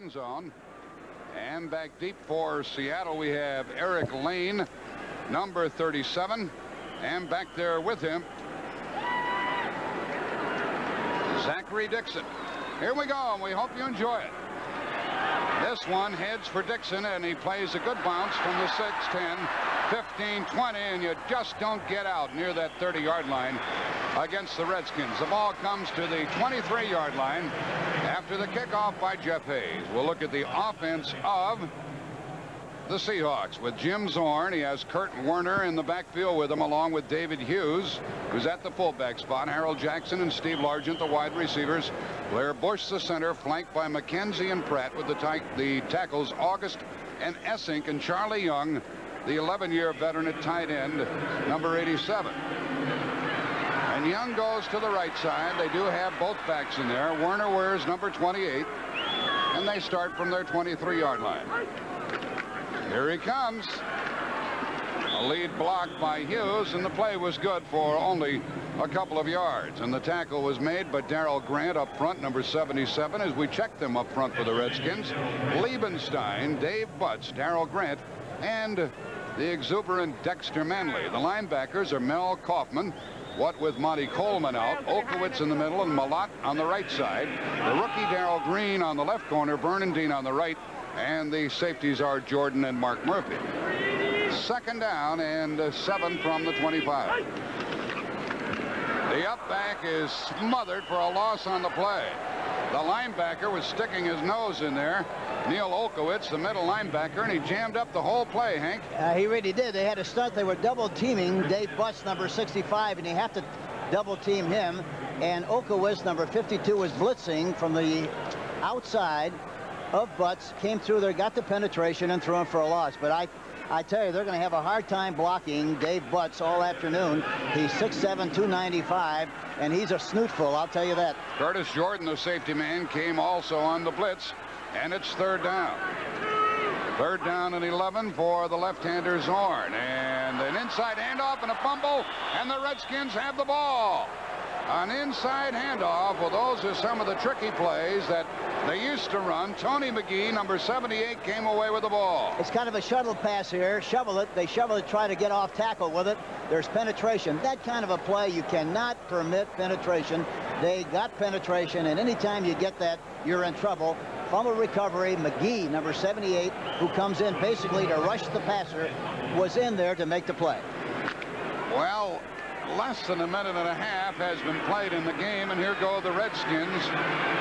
end zone. And back deep for Seattle, we have Eric Lane, number 37. And back there with him, Zachary Dixon. Here we go, and we hope you enjoy it. This one heads for Dixon, and he plays a good bounce from the 6, 10, 15, 20, and you just don't get out near that 30-yard line against the Redskins. The ball comes to the 23-yard line after the kickoff by Jeff Hayes. We'll look at the offense of the Seahawks with Jim Zorn. He has Kurt Warner in the backfield with him, along with David Hughes, who's at the fullback spot. Harold Jackson and Steve Largent, the wide receivers. Blair Bush, the center, flanked by McKenzie and Pratt, with the tackles August and Essink, and Charlie Young, the 11-year veteran at tight end, number 87. And Young goes to the right side. They do have both backs in there. Warner wears number 28, and they start from their 23-yard line. Here he comes. A lead blocked by Hughes, and the play was good for only a couple of yards. And the tackle was made by Darrell Grant up front, number 77, as we check them up front for the Redskins. Liebenstein, Dave Butts, Darrell Grant, and the exuberant Dexter Manley. The linebackers are Mel Kaufman, what with Monty Coleman out, Olkowitz in the middle, and Malott on the right side. The rookie Darrell Green on the left corner, Bernardine on the right, and the safeties are Jordan and Mark Murphy. Second down and 7 from the 25. The up back is smothered for a loss on the play. The linebacker was sticking his nose in there. Neil Olkowitz, the middle linebacker, and he jammed up the whole play, Hank. He really did. They had a stunt. They were double teaming Dave Butts, number 65, and you have to double team him. And Olkowitz, number 52, was blitzing from the outside of Butts, came through there, got the penetration, and threw him for a loss. But I tell you, they're going to have a hard time blocking Dave Butts all afternoon. He's 6'7", 295, and he's a snootful, I'll tell you that. Curtis Jordan, the safety man, came also on the blitz, and it's third down. Third down and 11 for the left-hander Zorn. And an inside handoff and a fumble, and the Redskins have the ball. An inside handoff. Well, those are some of the tricky plays that they used to run. Tony McGee, number 78, came away with the ball. It's kind of a shuttle pass here. Shovel it. They shovel it, try to get off tackle with it. There's penetration. That kind of a play, you cannot permit penetration. They got penetration, and anytime you get that, you're in trouble. Fumble recovery. McGee, number 78, who comes in basically to rush the passer, was in there to make the play. Well, less than a minute and a half has been played in the game, and here go the Redskins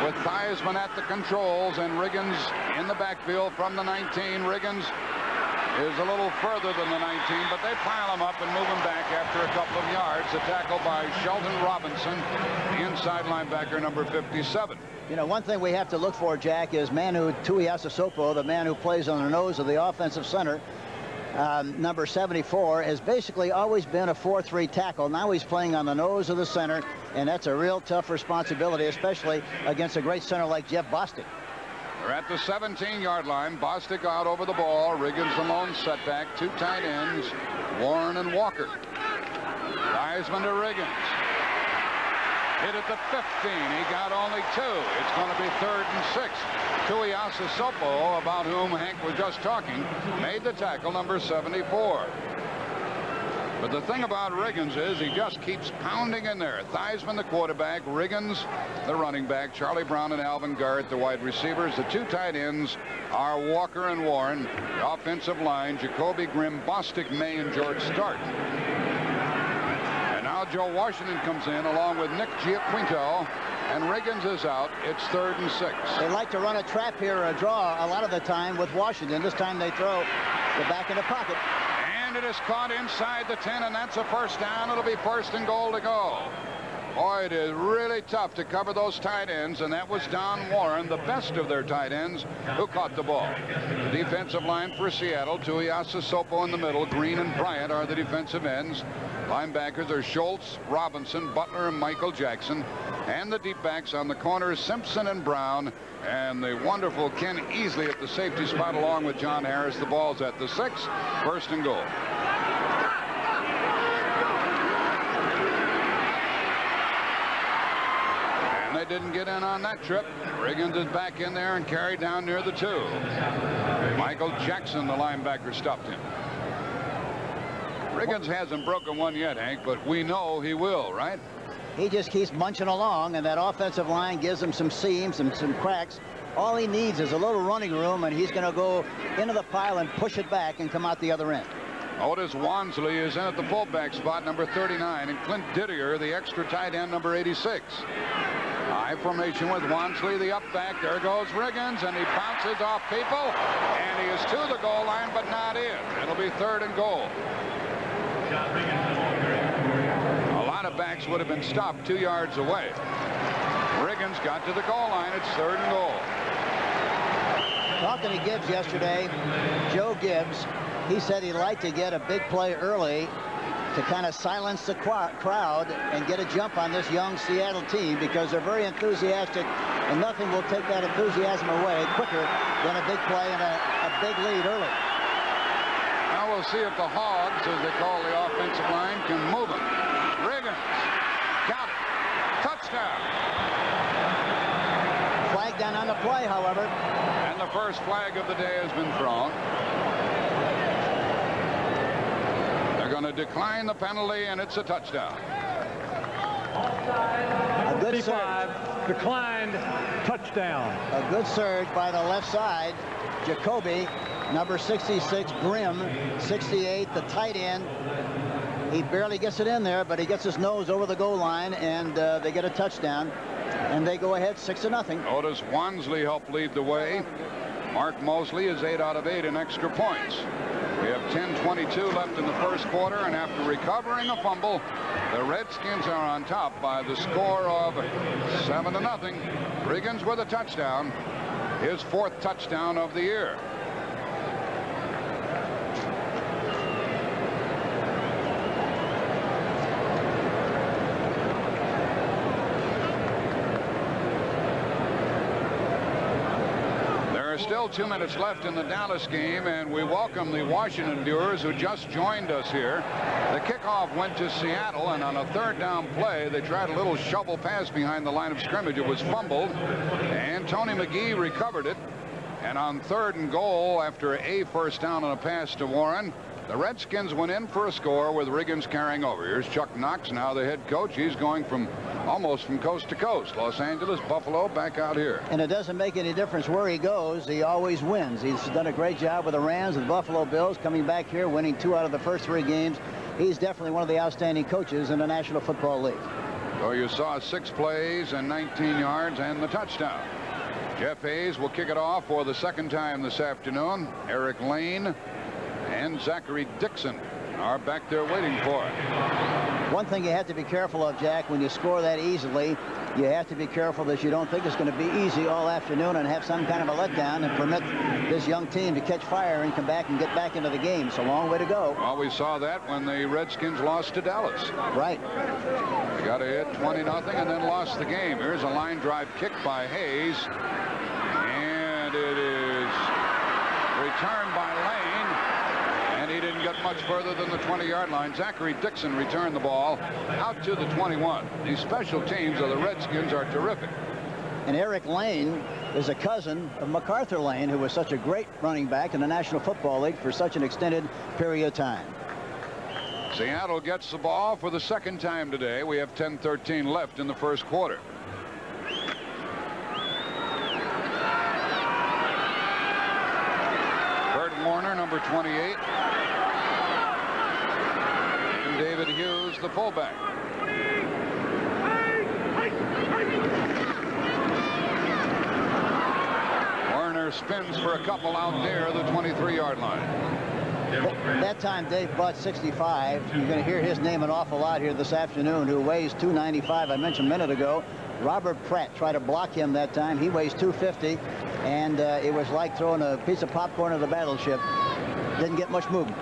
with Theismann at the controls and Riggins in the backfield from the 19. Riggins is a little further than the 19, but they pile him up and move him back after a couple of yards. A tackle by Shelton Robinson, the inside linebacker, number 57. You know, one thing we have to look for, Jack, is Manu Tuiasosopo, the man who plays on the nose of the offensive center. Number 74 has basically always been a 4-3 tackle. Now he's playing on the nose of the center, and that's a real tough responsibility, especially against a great center like Jeff Bostic. They're at the 17-yard line. Bostic out over the ball. Riggins the lone setback. Two tight ends, Warren and Walker. Theismann to Riggins. Hit at the 15. He got only 2. It's going to be 3rd and 6. Tuiasosopo, about whom Hank was just talking, made the tackle, number 74. But the thing about Riggins is he just keeps pounding in there. Theismann, the quarterback, Riggins, the running back, Charlie Brown and Alvin Garrett, the wide receivers. The two tight ends are Walker and Warren. The offensive line, Jacoby Grimm, Bostic, May, and George Stark. And now Joe Washington comes in along with Nick Giaquinto, and Riggins is out. It's 3rd and 6. They like to run a trap here or a draw a lot of the time with Washington. This time they throw the back in the pocket. And it is caught inside the 10, and that's a first down. It'll be 1st and goal to go. Boy, it is really tough to cover those tight ends, and that was Don Warren, the best of their tight ends, who caught the ball. The defensive line for Seattle, Tuiasosopo in the middle, Green and Bryant are the defensive ends. Linebackers are Schultz, Robinson, Butler, and Michael Jackson. And the deep backs on the corners, Simpson and Brown. And the wonderful Ken Easley at the safety spot along with John Harris. The ball's at the 6, 1st and goal. And they didn't get in on that trip. Riggins is back in there and carried down near the 2. Michael Jackson, the linebacker, stopped him. Riggins hasn't broken one yet, Hank, but we know he will, right? He just keeps munching along, and that offensive line gives him some seams and some cracks. All he needs is a little running room, and he's going to go into the pile and push it back and come out the other end. Otis Wansley is in at the fullback spot, number 39, and Clint Didier, the extra tight end, number 86. High formation with Wansley, the up back. There goes Riggins, and he bounces off people, and he is to the goal line, but not in. It'll be 3rd and goal. A lot of backs would have been stopped 2 yards away. Riggins got to the goal line. It's 3rd and goal. Talking to Gibbs yesterday, Joe Gibbs, he said he'd like to get a big play early to kind of silence the crowd and get a jump on this young Seattle team, because they're very enthusiastic, and nothing will take that enthusiasm away quicker than a big play and a big lead early. Now we'll see if the Hogs, as they call the offensive line, can move it. Riggins got it. Touchdown. Flag down on the play, however. And the first flag of the day has been thrown. They're going to decline the penalty, and it's a touchdown. A good surge. Declined. Touchdown. A good surge by the left side. Jacoby, number 66, Grimm, 68, the tight end. He barely gets it in there, but he gets his nose over the goal line, and they get a touchdown, and they go ahead 6-0. Otis Wansley helped lead the way. Mark Mosley is 8 out of 8 in extra points. We have 10:22 left in the first quarter, and after recovering a fumble, the Redskins are on top by the score of 7-0. Riggins with a touchdown, his 4th touchdown of the year. Still 2 minutes left in the Dallas game, and we welcome the Washington viewers who just joined us here. The kickoff went to Seattle, and on a 3rd down play, they tried a little shovel pass behind the line of scrimmage. It was fumbled, and Tony McGee recovered it. And on 3rd and goal, after a first down on a pass to Warren, the Redskins went in for a score with Riggins carrying over. Here's Chuck Knox, now the head coach. He's going almost from coast to coast. Los Angeles, Buffalo, back out here. And it doesn't make any difference where he goes. He always wins. He's done a great job with the Rams and the Buffalo Bills, coming back here, winning 2 out of the first 3 games. He's definitely one of the outstanding coaches in the National Football League. So you saw 6 plays and 19 yards and the touchdown. Jeff Hayes will kick it off for the 2nd time this afternoon. Eric Lane and Zachary Dixon are back there waiting for it. One thing you have to be careful of, Jack, when you score that easily, you have to be careful that you don't think it's going to be easy all afternoon and have some kind of a letdown and permit this young team to catch fire and come back and get back into the game. It's a long way to go. Well, we saw that when the Redskins lost to Dallas. Right. They got ahead 20-0 and then lost the game. Here's a line drive kick by Hayes, and it is returned by Lane, and he didn't get much further than the 20-yard line. Zachary Dixon returned the ball out to the 21. These special teams of the Redskins are terrific. And Eric Lane is a cousin of MacArthur Lane, who was such a great running back in the National Football League for such an extended period of time. Seattle gets the ball for the 2nd time today. We have 10:13 left in the first quarter. Warner, number 28, and David Hughes, the fullback. Warner spins for a couple out near the 23-yard line. That time, Dave Butt, 65. You're going to hear his name an awful lot here this afternoon, who weighs 295. I mentioned a minute ago. Robert Pratt tried to block him that time. He weighs 250, and it was like throwing a piece of popcorn at the battleship. Didn't get much movement.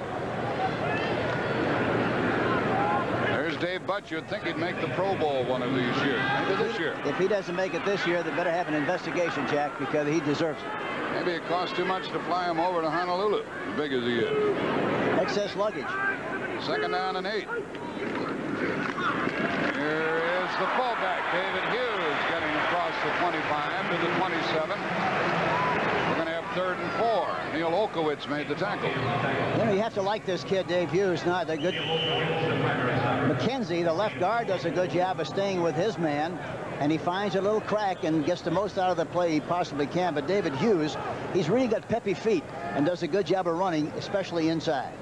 There's Dave Butt. You'd think he'd make the Pro Bowl one of these years. Maybe this year. If he doesn't make it this year, they better have an investigation, Jack, because he deserves it. Maybe it costs too much to fly him over to Honolulu, as big as he is. Excess luggage. 2nd down and 8. Here is the fullback, David Hughes, getting across the 25 to the 27. We're going to have 3rd and 4. Neil Olkowitz made the tackle. You know, you have to like this kid, Dave Hughes. Not that good. McKenzie, the left guard, does a good job of staying with his man, and he finds a little crack and gets the most out of the play he possibly can. But David Hughes, he's really got peppy feet and does a good job of running, especially inside.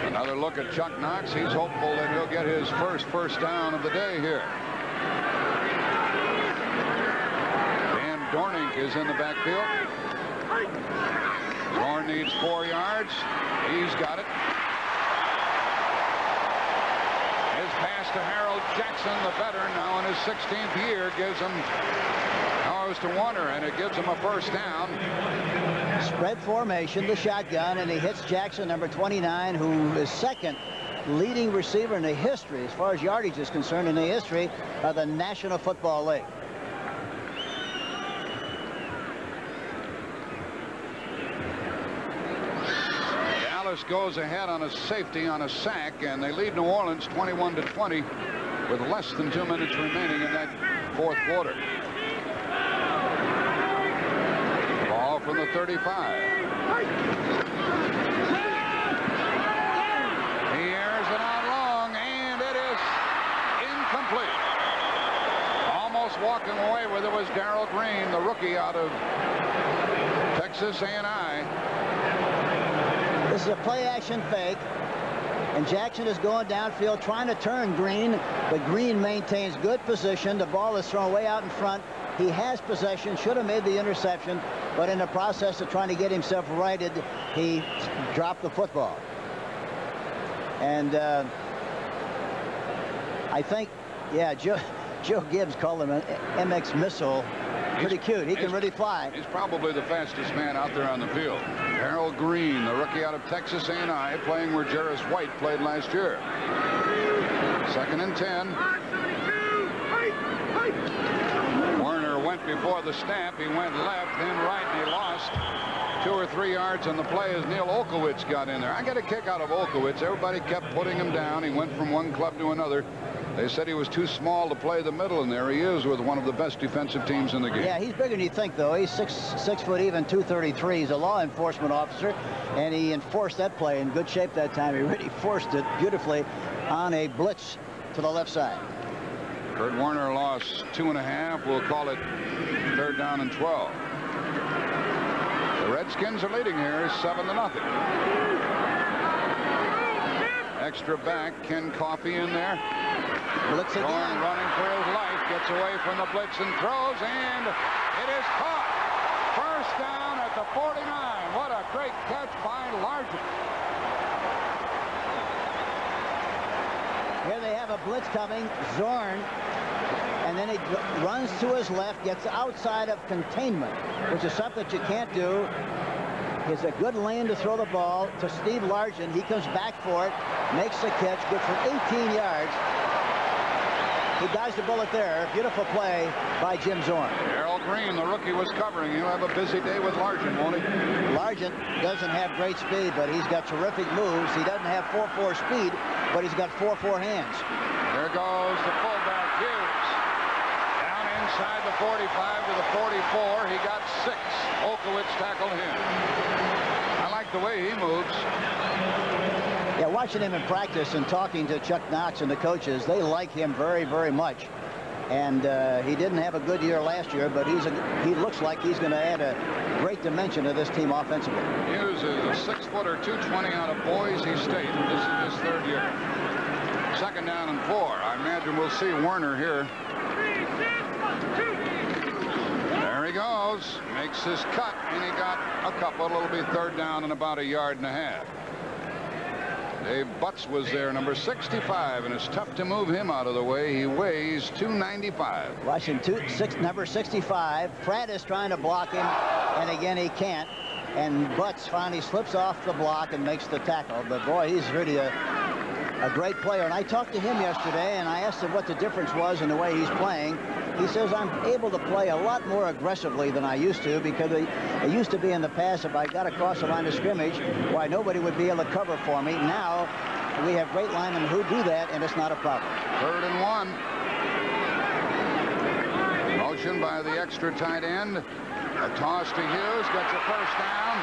Another look at Chuck Knox. He's hopeful that he'll get his first down of the day here. Dan Dornink is in the backfield. Zorn needs 4 yards. He's got it. His pass to Harold Jackson, the veteran, now in his 16th year, gives him goes to Warner, and it gives him a 1st down. Spread formation, the shotgun, and he hits Jackson, number 29, who is 2nd leading receiver in the history, as far as yardage is concerned, in the history of the National Football League. Dallas goes ahead on a safety on a sack, and they lead New Orleans 21-20 with less than 2 minutes remaining in that 4th quarter. Ball from the 35. He airs it out long, and it is incomplete. Almost walking away with it was Darrell Green, the rookie out of Texas A&I. This is a play-action fake, and Jackson is going downfield trying to turn Green, but Green maintains good position. The ball is thrown way out in front. He has possession, should have made the interception, but in the process of trying to get himself righted, he dropped the football. And I think, yeah, Joe Gibbs called him an MX missile. Pretty cute. He can really fly. He's probably the fastest man out there on the field. Darrell Green, the rookie out of Texas A&I, playing where Jarris White played last year. 2nd and 10. Werner went before the snap. He went left, then right, and he lost 2 or 3 yards on the play as Neil Olkowitz got in there. I got a kick out of Olkowitz. Everybody kept putting him down. He went from one club to another. They said he was too small to play the middle, and there he is with one of the best defensive teams in the game. Yeah, he's bigger than you think, though. He's 6 foot even, 233. He's a law enforcement officer, and he enforced that play in good shape that time. He really forced it beautifully on a blitz to the left side. Kurt Warner lost 2.5. We'll call it 3rd down and 12. The Redskins are leading here 7-0. Extra back, Ken Coffey in there. Blitz again. Zorn running for his life, gets away from the blitz and throws, and it is caught. 1st down at the 49. What a great catch by Largent. Here they have a blitz coming. Zorn, and then he runs to his left, gets outside of containment, which is something that you can't do. It's a good lane to throw the ball to Steve Largent. He comes back for it, makes the catch, good for 18 yards. He dodged the bullet there. Beautiful play by Jim Zorn. Darrell Green, the rookie, was covering. He'll have a busy day with Largent, won't he? Largent doesn't have great speed, but he's got terrific moves. He doesn't have 4.4 speed, but he's got 4.4 hands. There goes the fullback, Hughes. Down inside the 45 to the 44. He got 6. Olkowitz tackled him. I like the way he moves. Yeah, watching him in practice and talking to Chuck Knox and the coaches, they like him very, very much. And he didn't have a good year last year, but he looks like he's going to add a great dimension to this team offensively. Hughes is a 6-footer, 220 out of Boise State. This is his 3rd year. 2nd down and 4. I imagine we'll see Werner here. There he goes. Makes his cut, and he got a couple. It'll be 3rd down and about 1.5 yards. Dave Butts was there, number 65, and it's tough to move him out of the way. He weighs 295. Watching number 65. Pratt is trying to block him, and again he can't. And Butts finally slips off the block and makes the tackle. But boy, he's really a great player. And I talked to him yesterday, and I asked him what the difference was in the way he's playing. He says, I'm able to play a lot more aggressively than I used to, because it used to be in the past, if I got across the line of scrimmage, why nobody would be able to cover for me. Now we have great linemen who do that, and it's not a problem. 3rd and 1. motion by the extra tight end. A toss to Hughes, gets a first down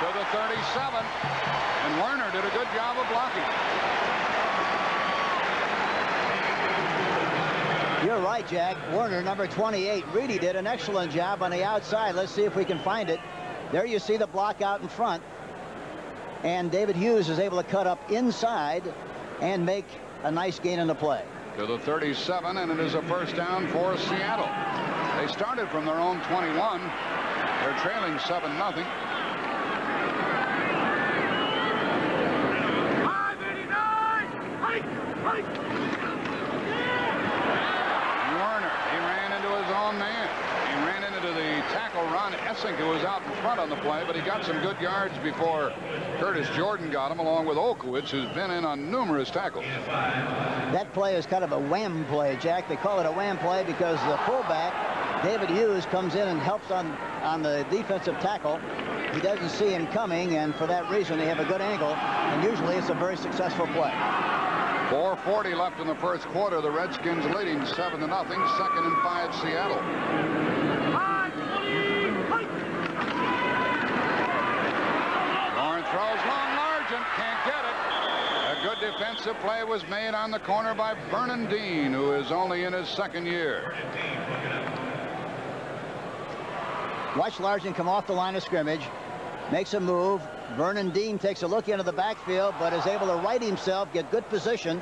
to the 37. And Werner did a good job of blocking. You're right, Jack. Werner, number 28, really did an excellent job on the outside. Let's see if we can find it. There you see the block out in front. And David Hughes is able to cut up inside and make a nice gain in the play. To the 37, and it is a first down for Seattle. They started from their own 21. They're trailing 7-0. Werner, he ran into his own man. He ran into the tackle, Ron Essink, who was out in front on the play, but he got some good yards before Curtis Jordan got him, along with Olkowitz, who's been in on numerous tackles. That play is kind of a wham play, Jack. They call it a wham play because the fullback, David Hughes, comes in and helps on the defensive tackle. He doesn't see him coming, and for that reason, they have a good angle, and usually it's a very successful play. 4:40 left in the first quarter. The Redskins leading 7-0. 2nd and 5, Seattle. Lauren throws long. Largent can't get it. A good defensive play was made on the corner by Vernon Dean, who is only in his second year. Watch Largent come off the line of scrimmage, makes a move. Vernon Dean takes a look into the backfield, but is able to right himself, get good position,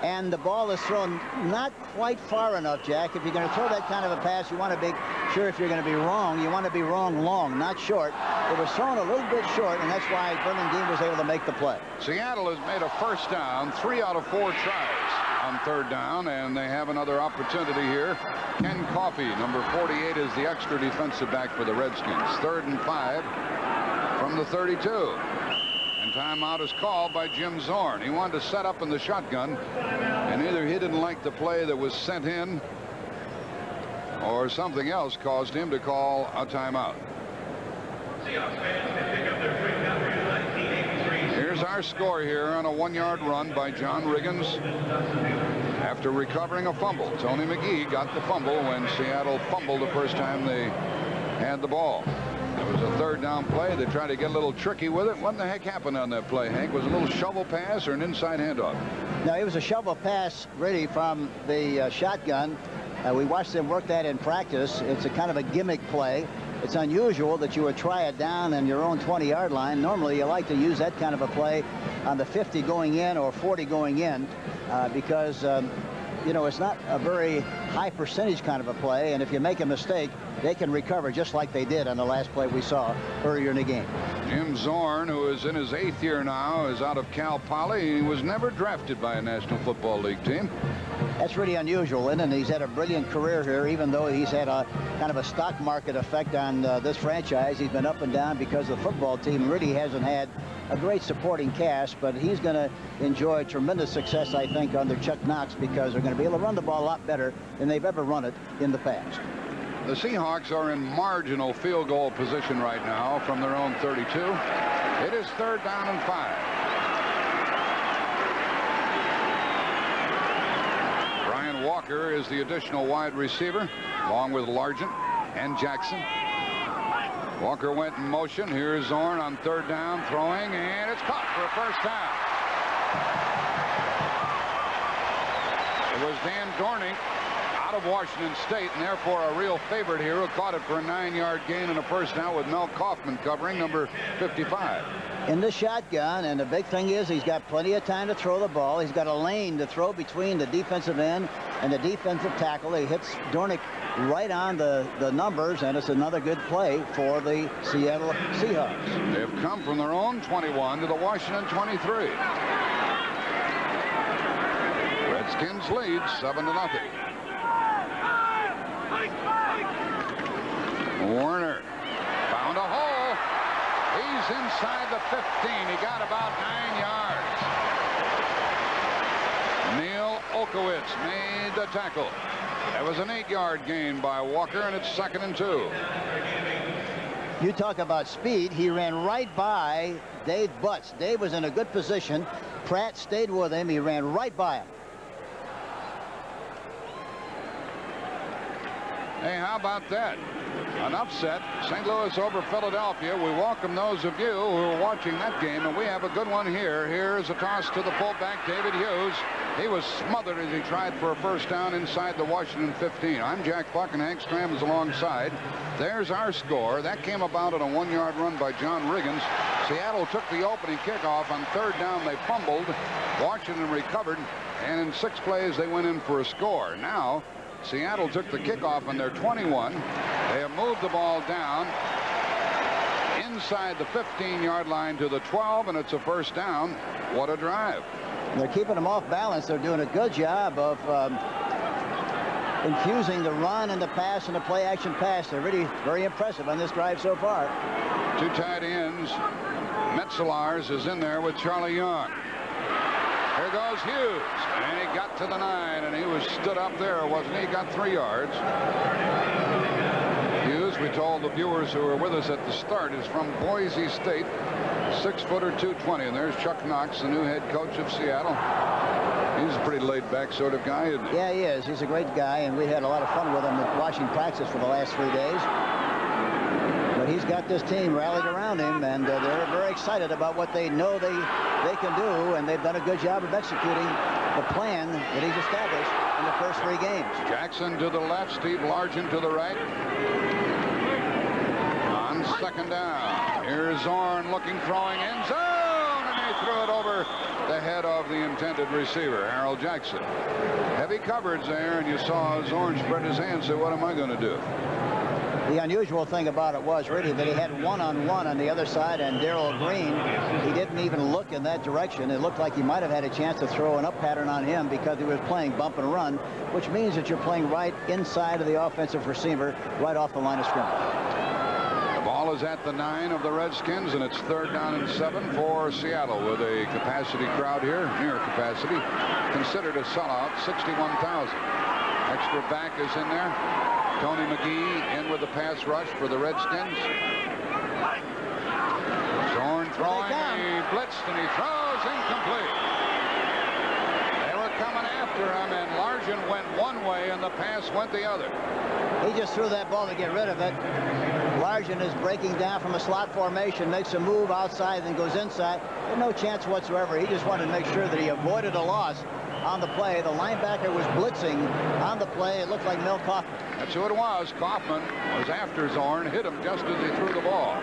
and the ball is thrown not quite far enough, Jack. If you're going to throw that kind of a pass, you want to be sure if you're going to be wrong. You want to be wrong long, not short. It was thrown a little bit short, and that's why Vernon Dean was able to make the play. Seattle has made a first down 3 out of 4 tries on 3rd down, and they have another opportunity here. Ken Coffey, number 48, is the extra defensive back for the Redskins. 3rd and 5 from the 32. And timeout is called by Jim Zorn. He wanted to set up in the shotgun, and either he didn't like the play that was sent in, or something else caused him to call a timeout. Here's our score here on a 1-yard run by John Riggins after recovering a fumble. Tony McGee got the fumble when Seattle fumbled the first time they had the ball. It was a 3rd down play. They tried to get a little tricky with it. What the heck happened on that play, Hank? Was it a little shovel pass or an inside handoff? No, it was a shovel pass really from the shotgun. We watched them work that in practice. It's a kind of a gimmick play. It's unusual that you would try it down on your own 20-yard line. Normally, you like to use that kind of a play on the 50 going in or 40 going in because, you know, it's not a very high percentage kind of a play. And if you make a mistake, they can recover just like they did on the last play we saw earlier in the game. Jim Zorn, who is in his 8th year now, is out of Cal Poly. He was never drafted by a National Football League team. That's really unusual, and he's had a brilliant career here, even though he's had a kind of a stock market effect on this franchise. He's been up and down because the football team really hasn't had a great supporting cast, but he's going to enjoy tremendous success, I think, under Chuck Knox, because they're going to be able to run the ball a lot better than they've ever run it in the past. The Seahawks are in marginal field goal position right now from their own 32. It is 3rd down and 5. Brian Walker is the additional wide receiver, along with Largent and Jackson. Walker went in motion. Here's Zorn on 3rd down, throwing, and it's caught for a first down. It was Dan Dornick out of Washington State, and therefore a real favorite here, who caught it for a 9-yard gain and a first down with Mel Kaufman covering, number 55. In the shotgun, and the big thing is he's got plenty of time to throw the ball. He's got a lane to throw between the defensive end and the defensive tackle. He hits Dornick right on the numbers, and it's another good play for the Seattle Seahawks. They've come from their own 21 to the Washington 23. Redskins lead 7-0. Werner found a hole. He's inside the 15. He got about 9 yards. Neil Olkowitz made the tackle. That was an 8-yard gain by Walker, and it's 2nd and 2. You talk about speed. He ran right by Dave Butts. Dave was in a good position. Pratt stayed with him. He ran right by him. Hey, how about that? An upset, St. Louis over Philadelphia. We welcome those of you who are watching that game, and we have a good one here. Here's a toss to the fullback, David Hughes. He was smothered as he tried for a first down inside the Washington 15. I'm Jack Buck, and Hank Stram is alongside. There's our score. That came about on a 1-yard run by John Riggins. Seattle took the opening kickoff. On third down, they fumbled. Washington recovered, and in 6 plays, they went in for a score. Now, Seattle took the kickoff on their 21. They have moved the ball down inside the 15-yard line to the 12, and it's a first down. What a drive. They're keeping them off balance. They're doing a good job of infusing the run and the pass and the play-action pass. They're really very impressive on this drive so far. 2 tight ends. Metzelars is in there with Charlie Young. Here goes Hughes, and he got to the 9, and he was stood up there, wasn't he? He got 3 yards. Hughes, we told the viewers who were with us at the start, is from Boise State, 6-footer, 220. And there's Chuck Knox, the new head coach of Seattle. He's a pretty laid-back sort of guy, isn't he? Yeah, he is. He's a great guy, and we had a lot of fun with him watching practice for the last 3 days. But he's got this team rallied around him, and they're very excited about what they know they can do, and they've done a good job of executing the plan that he's established in the first 3 games. Jackson to the left, Steve Largent to the right. On second down, here's Zorn looking, throwing, end zone, and he threw it over the head of the intended receiver, Harold Jackson. Heavy coverage there, and you saw Zorn spread his hands and say, what am I going to do? The unusual thing about it was really that he had one-on-one on the other side, and Darrell Green, he didn't even look in that direction. It looked like he might have had a chance to throw an up pattern on him because he was playing bump and run, which means that you're playing right inside of the offensive receiver, right off the line of scrimmage. The ball is at the 9 of the Redskins, and it's 3rd down and 7 for Seattle with a capacity crowd here, near capacity, considered a sellout, 61,000. Extra back is in there. Tony McGee in with the pass rush for the Redskins. Zorn throwing, he blitzed, and he throws incomplete. They were coming after him, and Largent went one way, and the pass went the other. He just threw that ball to get rid of it. Largent is breaking down from a slot formation, makes a move outside, then goes inside. Had no chance whatsoever. He just wanted to make sure that he avoided a loss on the play. The linebacker was blitzing on the play. It looked like Mel Kaufman. That's who it was. Kaufman was after Zorn, hit him just as he threw the ball.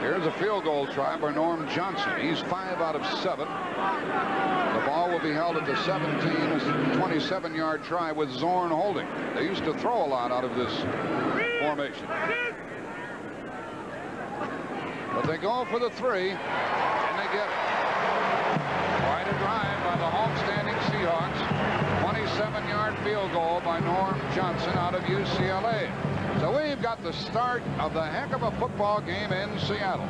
Here's a field goal try by Norm Johnson. He's 5 out of 7. The ball will be held at the 17. It's a 27-yard try with Zorn holding. They used to throw a lot out of this formation. But they go for the 3, and they get it. Quite a drive by the homestanding Seahawks. 27-yard field goal by Norm Johnson out of UCLA. So we've got the start of the heck of a football game in Seattle.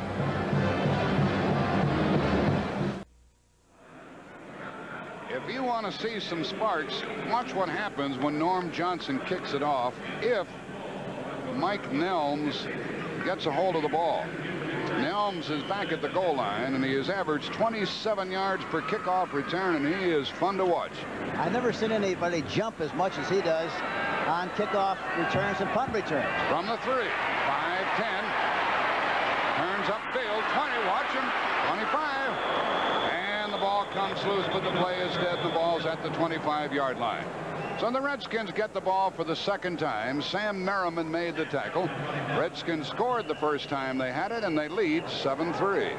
If you want to see some sparks, watch what happens when Norm Johnson kicks it off if Mike Nelms gets a hold of the ball. Nelms is back at the goal line, and he has averaged 27 yards per kickoff return, and he is fun to watch. I've never seen anybody jump as much as he does on kickoff returns and punt returns. From the 3, 5-10. Turns upfield, 20, watch him, 25. And the ball comes loose, but the play is dead. The ball's at the 25-yard line. So the Redskins get the ball for the 2nd time. Sam Merriman made the tackle. Redskins scored the first time they had it, and they lead 7-3.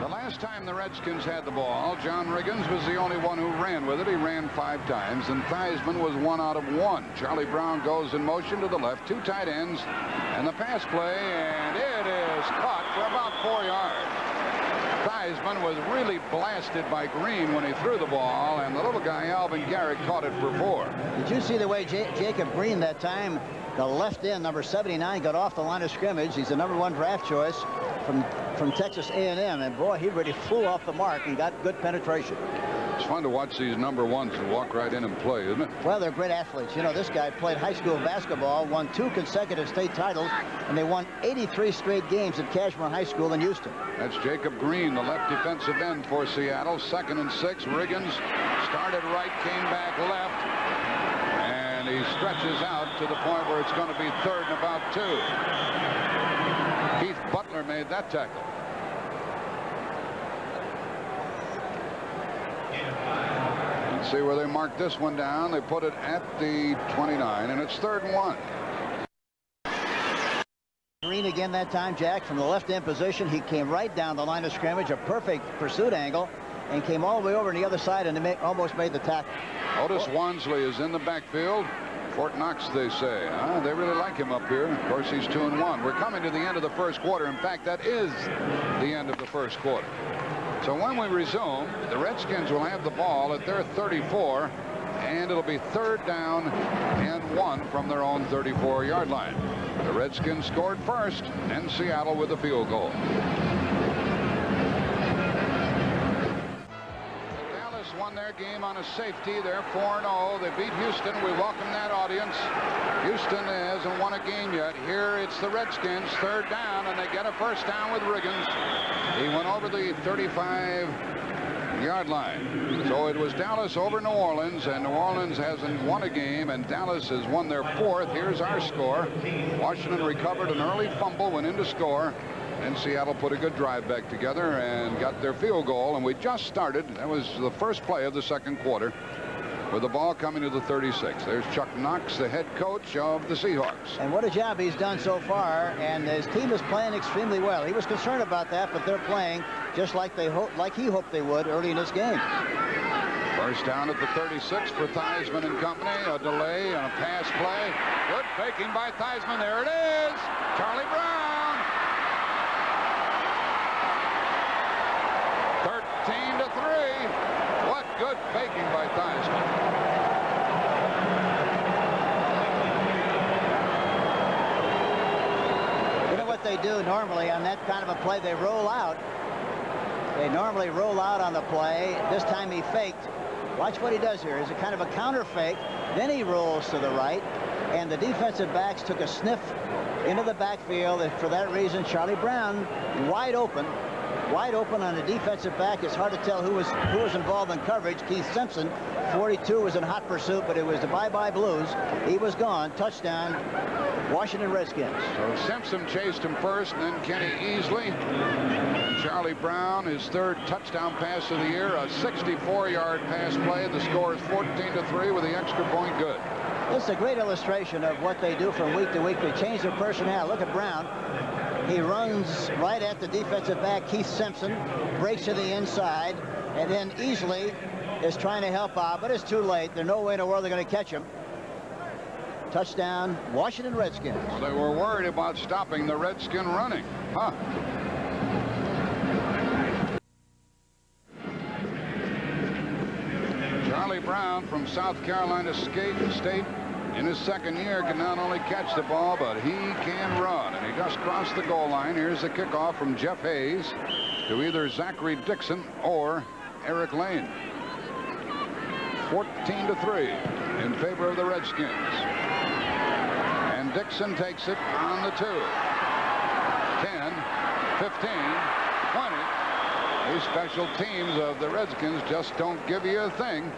The last time the Redskins had the ball, John Riggins was the only one who ran with it. He ran 5 times, and Theismann was 1 out of 1. Charlie Brown goes in motion to the left, 2 tight ends, and the pass play, and it is caught for about 4 yards. Theismann was really blasted by Green when he threw the ball, and the little guy, Alvin Garrett, caught it for 4. Did you see the way Jacob Green that time, the left end, number 79, got off the line of scrimmage? He's the #1 draft choice from Texas A&M, and boy, he really flew off the mark and got good penetration. It's fun to watch these #1s and walk right in and play, isn't it? Well, they're great athletes. You know, this guy played high school basketball, won 2 consecutive state titles, and they won 83 straight games at Cashmere High School in Houston. That's Jacob Green, the left defensive end for Seattle. 2nd and 6. Riggins started right, came back left. he stretches out to the point where it's going to be 3rd and about 2. Keith Butler made that tackle. Let's see where they mark this one down. They put it at the 29, and it's 3rd and 1. Green again that time, Jack, from the left end position. He came right down the line of scrimmage, a perfect pursuit angle, and came all the way over on the other side and almost made the tackle. Otis Wansley is in the backfield. Fort Knox, they say. They really like him up here. Of course, he's 2-1. We're coming to the end of the first quarter. In fact, that is the end of the first quarter. So when we resume, the Redskins will have the ball at their 34, and it'll be 3rd down and 1 from their own 34-yard line. The Redskins scored first, and Seattle with a field goal. Dallas won their game on a safety. They're 4-0. They beat Houston. We welcome that audience. Houston hasn't won a game yet. Here it's the Redskins, 3rd down, and they get a first down with Riggins. He went over the 35-yard line. So it was Dallas over New Orleans, and New Orleans hasn't won a game, and Dallas has won their 4th. Here's our score. Washington recovered an early fumble, went in to score, and Seattle put a good drive back together and got their field goal, and we just started. That was the first play of the second quarter with the ball coming to the 36. There's Chuck Knox, the head coach of the Seahawks. And what a job he's done so far, and his team is playing extremely well. He was concerned about that, but they're playing just like he hoped they would early in this game. First down at the 36 for Theismann and company. A delay and a pass play. Good faking by Theismann. There it is. Charlie Brown. 13-3. What good faking by Theismann. You know what they do normally on that kind of a play? They roll out. They normally roll out on the play. This time he faked. Watch what he does here. It's a kind of a counter fake. Then he rolls to the right, and the defensive backs took a sniff into the backfield, and for that reason, Charlie Brown wide open on the defensive back. It's hard to tell who was involved in coverage. Keith Simpson, 42, was in hot pursuit, but it was the bye-bye Blues. He was gone. Touchdown, Washington Redskins. So Simpson chased him first, and then Kenny Easley. Charlie Brown, his 3rd touchdown pass of the year, a 64-yard pass play. The score is 14-3 with the extra point good. This is a great illustration of what they do from week to week. They change their personnel. Look at Brown. He runs right at the defensive back, Keith Simpson, breaks to the inside, and then Easley is trying to help out, but it's too late. There's no way in the world they're going to catch him. Touchdown, Washington Redskins. Well, they were worried about stopping the Redskin running. Huh? Charlie Brown from South Carolina State in his 2nd year can not only catch the ball, but he can run, and he just crossed the goal line. Here's the kickoff from Jeff Hayes to either Zachary Dixon or Eric Lane. 14-3 in favor of the Redskins, and Dixon takes it on the 2. 10, 15, 20. These special teams of the Redskins just don't give you a thing.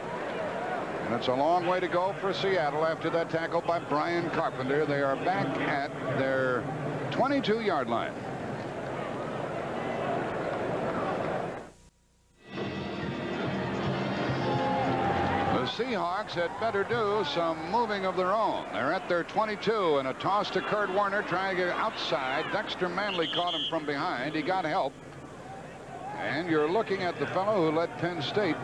And it's a long way to go for Seattle after that tackle by Brian Carpenter. They are back at their 22-yard line. The Seahawks had better do some moving of their own. They're at their 22, and a toss to Kurt Warner trying to get outside. Dexter Manley caught him from behind. He got help. And you're looking at the fellow who led Penn State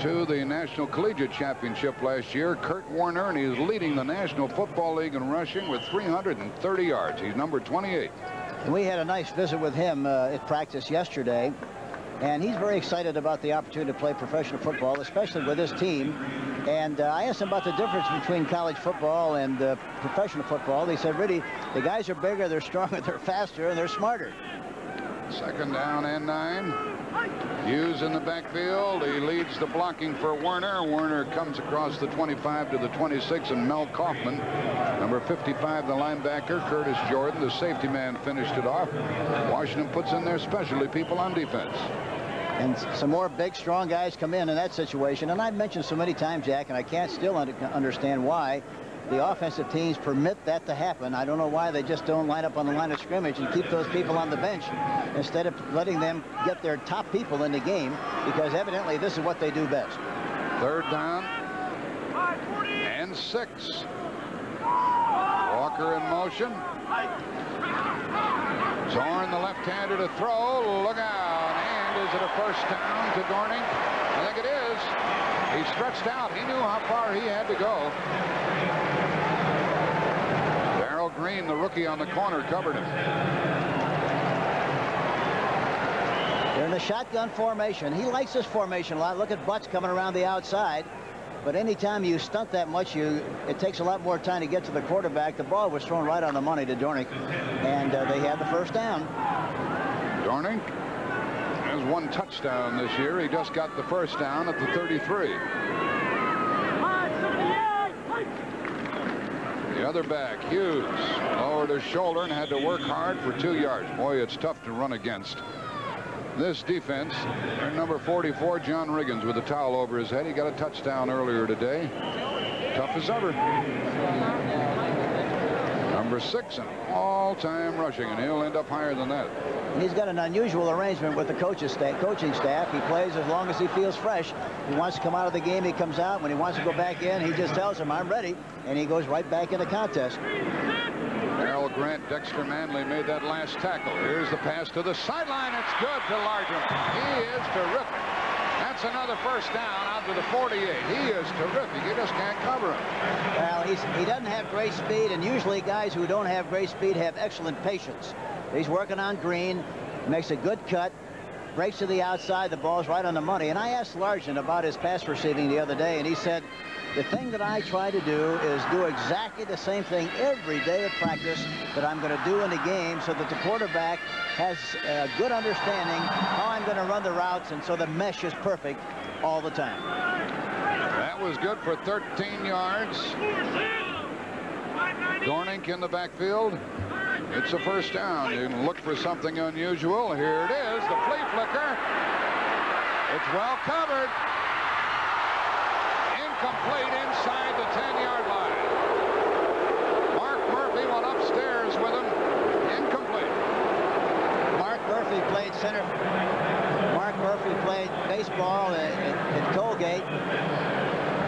to the National Collegiate Championship last year, Kurt Warner, and he's leading the National Football League in rushing with 330 yards. He's number 28. And we had a nice visit with him at practice yesterday, and he's very excited about the opportunity to play professional football, especially with this team. And I asked him about the difference between college football and professional football. They said, really, the guys are bigger, they're stronger, they're faster, and they're smarter. 2nd down and 9. Hughes in the backfield. He leads the blocking for Werner. Werner comes across the 25 to the 26, and Mel Kaufman, number 55, the linebacker. Curtis Jordan, the safety man, finished it off. Washington puts in their specialty people on defense. And some more big, strong guys come in that situation. And I've mentioned so many times, Jack, and I can't still understand why. the offensive teams permit that to happen. I don't know why they just don't line up on the line of scrimmage and keep those people on the bench instead of letting them get their top people in the game, because evidently this is what they do best. 3rd down and 6. Walker in motion. Zorn, the left-hander, to throw. Look out. And is it a first down to Dorning? I think it is. He stretched out. He knew how far he had to go. Darrell Green, the rookie on the corner, covered him. They're in a shotgun formation. He likes this formation a lot. Look at Butts coming around the outside. But anytime you stunt that much, it takes a lot more time to get to the quarterback. The ball was thrown right on the money to Dornick, and they had the first down. Dornick has 1 touchdown this year. He just got the first down at the 33. The other back, Hughes, lowered his shoulder and had to work hard for 2 yards. Boy, it's tough to run against this defense. Number 44, John Riggins, with a towel over his head. He got a touchdown earlier today. Tough as ever. Number 6 in all-time rushing, and he'll end up higher than that. And he's got an unusual arrangement with the coaching staff. He plays as long as he feels fresh. He wants to come out of the game, he comes out. When he wants to go back in, he just tells him, I'm ready, and he goes right back in the contest. Harold Grant, Dexter Manley made that last tackle. Here's the pass to the sideline. It's good to Largent. He is terrific. That's another first down out to the 48. He is terrific. You just can't cover him. Well, he doesn't have great speed, and usually guys who don't have great speed have excellent patience. He's working on Green, makes a good cut, breaks to the outside, the ball's right on the money. And I asked Largent about his pass receiving the other day, and he said, the thing that I try to do is do exactly the same thing every day at practice that I'm going to do in the game, so that the quarterback has a good understanding how I'm going to run the routes, and so the mesh is perfect all the time. That was good for 13 yards. Dornick in the backfield. It's a first down. You can look for something unusual. Here it is, the flea flicker. It's well covered. Incomplete inside the 10-yard line. Mark Murphy went upstairs with him. Incomplete. Mark Murphy played center. Mark Murphy played baseball at Colgate.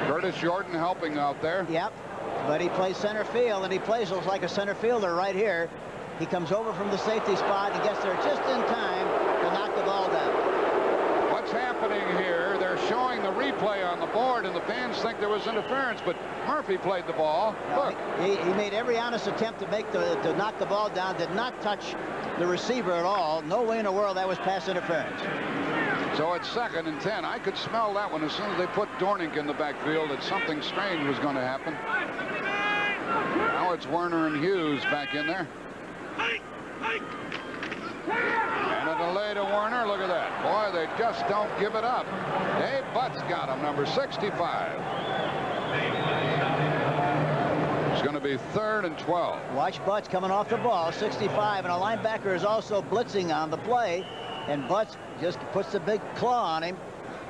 Curtis Jordan helping out there. Yep, but he plays center field, and he plays like a center fielder right here. He comes over from the safety spot and gets there just in time to knock the ball down. What's happening here? They're showing the replay on the board, and the fans think there was interference, but Murphy played the ball. Look. He made every honest attempt to knock the ball down, did not touch the receiver at all. No way in the world that was pass interference. So it's 2nd and 10. I could smell that one as soon as they put Dornick in the backfield, that something strange was going to happen. Now it's Werner and Hughes back in there. And a delay to Werner. Look at that. Boy, they just don't give it up. Dave Butts got him, number 65. It's going to be 3rd and 12. Watch Butts coming off the ball, 65, and a linebacker is also blitzing on the play, and Butts just puts the big claw on him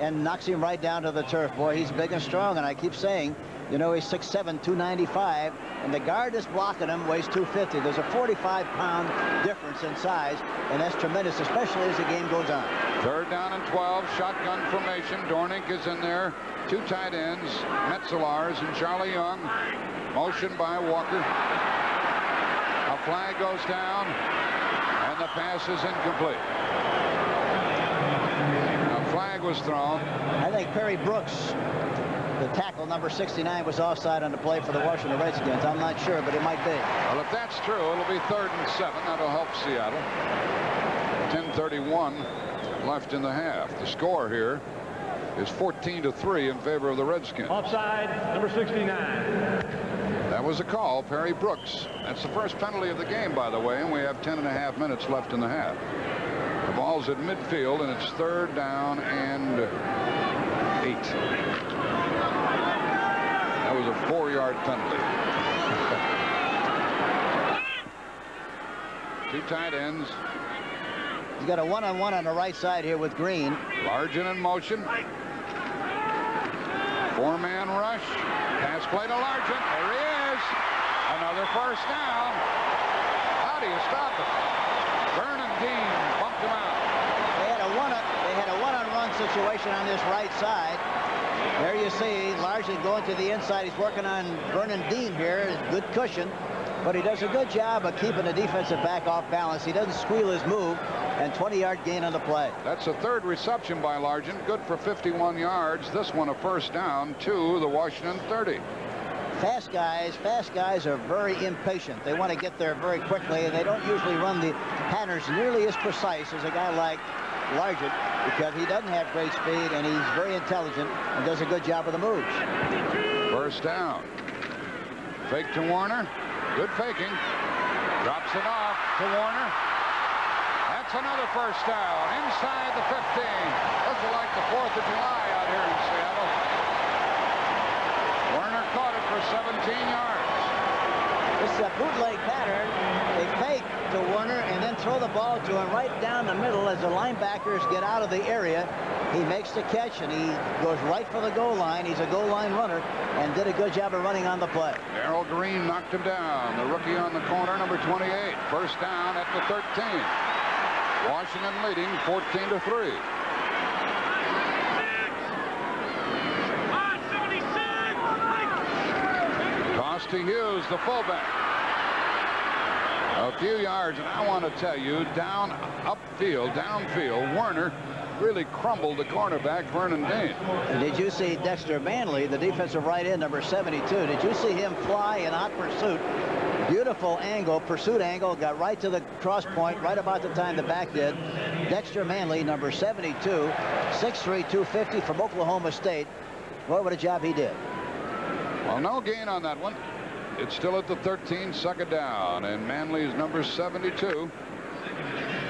and knocks him right down to the turf. Boy, he's big and strong, and I keep saying, you know, he's 6'7", 295, and the guard that's blocking him weighs 250. There's a 45-pound difference in size, and that's tremendous, especially as the game goes on. 3rd down and 12, shotgun formation. Dornick is in there. 2 tight ends, Metzelaars and Charlie Young. Motion by Walker. A flag goes down, and the pass is incomplete. A flag was thrown. I think Perry Brooks, the tackle, number 69, was offside on the play for the Washington Redskins. I'm not sure, but it might be. Well, if that's true, it'll be 3rd and 7. That'll help Seattle. 10:31 left in the half. The score here is 14-3 in favor of the Redskins. Offside, number 69. That was a call, Perry Brooks. That's the first penalty of the game, by the way, and we have 10.5 minutes left in the half. The ball's at midfield, and it's 3rd down and 8. That was a 4-yard penalty. 2 tight ends. He's got a one-on-one on the right side here with Green. Largent in motion. 4-man rush. Pass play to Largent. There he is. Another first down. How do you stop it? Vernon Dean bumped him out. They had a one-on-one situation on this right side. There you see Larson going to the inside. He's working on Vernon Dean here. Good cushion, but he does a good job of keeping the defensive back off balance. He doesn't squeal his move, and 20-yard gain on the play. That's a third reception by Largent. Good for 51 yards. This one a first down to the Washington 30. Fast guys are very impatient. They want to get there very quickly, and they don't usually run the patterns nearly as precise as a guy like Largent, because he doesn't have great speed, and he's very intelligent and does a good job of the moves. First down. Fake to Warner. Good faking. Drops it off to Warner. That's another first down inside the 15. Looks like the 4th of July out here in Seattle. Warner caught it for 17 yards. This is a bootleg pattern. They fake to Warner and then throw the ball to him right down the middle as the linebackers get out of the area. He makes the catch, and he goes right for the goal line. He's a goal line runner and did a good job of running on the play. Darrell Green knocked him down. The rookie on the corner, number 28. First down at the 13. Washington leading 14-3. Toss to Hughes, the fullback. A few yards, and I want to tell you, downfield, Warner really crumbled the cornerback, Vernon Dean. Did you see Dexter Manley, the defensive right end, number 72? Did you see him fly in hot pursuit? Beautiful angle, pursuit angle, got right to the cross point right about the time the back did. Dexter Manley, number 72, 6'3", 250 from Oklahoma State. What a job he did. Well, no gain on that one. It's still at the 13, second down, and Manley's number 72.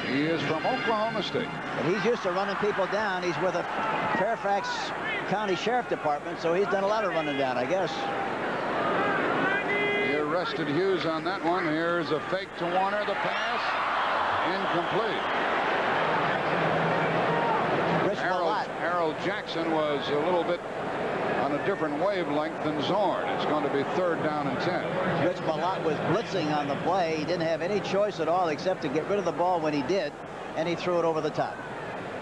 He is from Oklahoma State. And he's used to running people down. He's with the Fairfax County Sheriff Department, so he's done a lot of running down, I guess. He arrested Hughes on that one. Here's a fake to Warner. The pass incomplete. Harold Jackson was a little bit on a different wavelength than Zorn. It's going to be third down and 10. Rich Malott was blitzing on the play. He didn't have any choice at all except to get rid of the ball when he did, and he threw it over the top.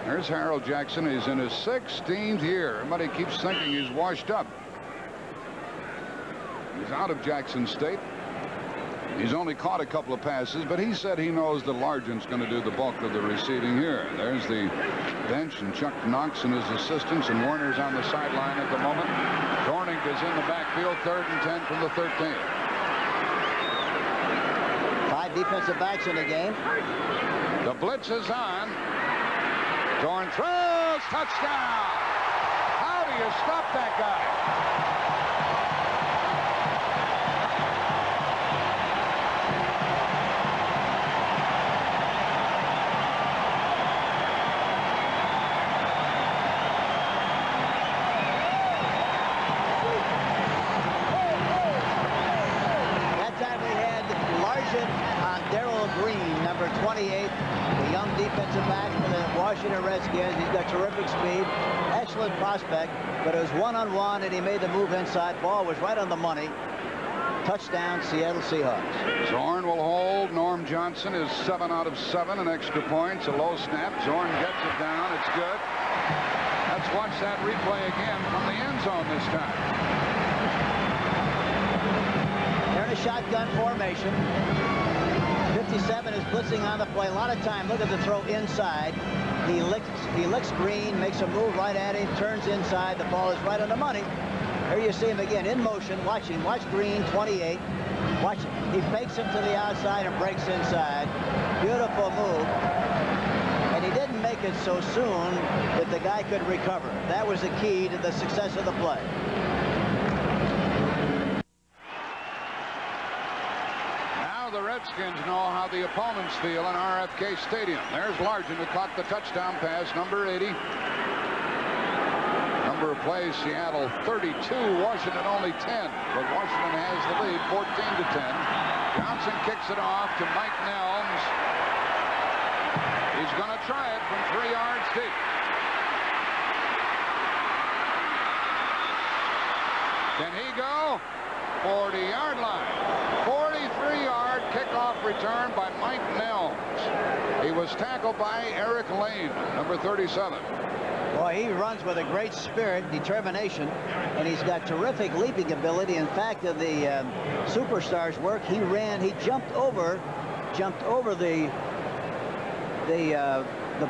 There's Harold Jackson. He's in his 16th year. Everybody keeps thinking he's washed up. He's out of Jackson State. He's only caught a couple of passes, but he said he knows that Largent's going to do the bulk of the receiving here. There's the bench, and Chuck Knox and his assistants, and Warner's on the sideline at the moment. Dornick is in the backfield, 3rd and 10 from the 13. 5 defensive backs in the game. The blitz is on. Dorn throws, touchdown. How do you stop that guy? Number 28, the young defensive back for the Washington Redskins. He's got terrific speed, excellent prospect, but it was one-on-one, and he made the move inside. Ball was right on the money. Touchdown, Seattle Seahawks. Zorn will hold. Norm Johnson is 7 out of 7 and extra points. A low snap. Zorn gets it down. It's good. Let's watch that replay again from the end zone this time. They're in a shotgun formation. 57 is blitzing on the play. A lot of time. Look at the throw inside. He licks Green, makes a move right at him, turns inside. The ball is right on the money. Here you see him again in motion. Watch him. Watch Green, 28. Watch him. He fakes him to the outside and breaks inside. Beautiful move. And he didn't make it so soon that the guy could recover. That was the key to the success of the play. The Redskins know how the opponents feel in RFK Stadium. There's Largent, who caught the touchdown pass, number 80. Number of plays, Seattle 32, Washington only 10. But Washington has the lead, 14-10. Johnson kicks it off to Mike Nelms. He's going to try it from 3 yards deep. Can he go? 40-yard line. 40 return by Mike Nelms. He was tackled by Eric Lane, number 37. Boy, he runs with a great spirit, determination, and he's got terrific leaping ability. In fact, in the Superstars work, he jumped over the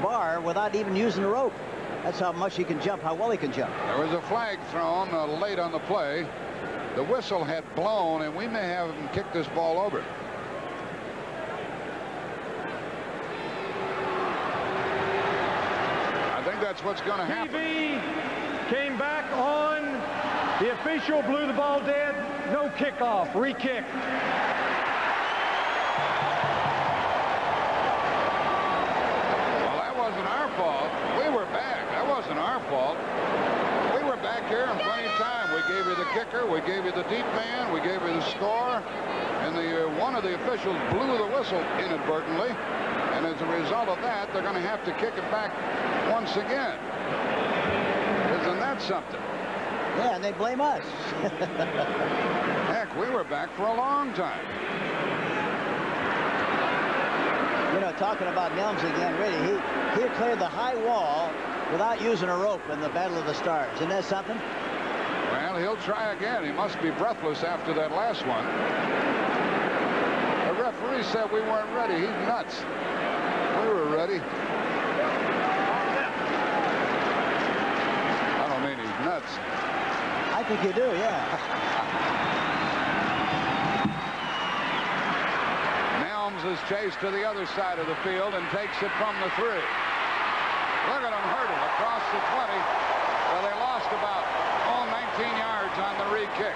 bar without even using the rope. That's how much he can jump, how well he can jump. There was a flag thrown late on the play. The whistle had blown, and we may have him kick this ball over. I think that's what's going to happen. TV came back on. The official blew the ball dead. No kickoff. Re-kick. Well, that wasn't our fault. We were back. That wasn't our fault. We were back here in plenty of time. We gave you the kicker. We gave you the deep man. We gave you the score. And one of the officials blew the whistle inadvertently. And as a result of that, they're going to have to kick it back once again. Isn't that something? Yeah, and they blame us. Heck, we were back for a long time. You know, talking about Nelms again, really, he cleared the high wall without using a rope in the Battle of the Stars. Isn't that something? Well, he'll try again. He must be breathless after that last one. The referee said we weren't ready. He's nuts. We were ready. I don't mean he's nuts. I think you do, yeah. Nelms is chased to the other side of the field and takes it from the 3. Look at him hurdle across the 20. Well, they lost about 19 yards on the re-kick.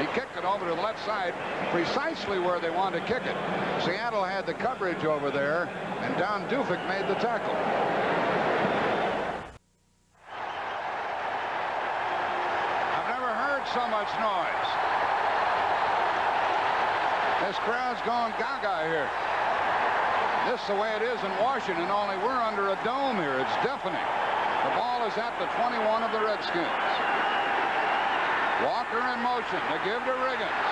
He kicked it over to the left side, precisely where they wanted to kick it. Seattle had the coverage over there, and Don Dufek made the tackle. I've never heard so much noise. This crowd's going gaga here. This is the way it is in Washington, only we're under a dome here. It's deafening. The ball is at the 21 of the Redskins. Walker in motion. They give to Riggins.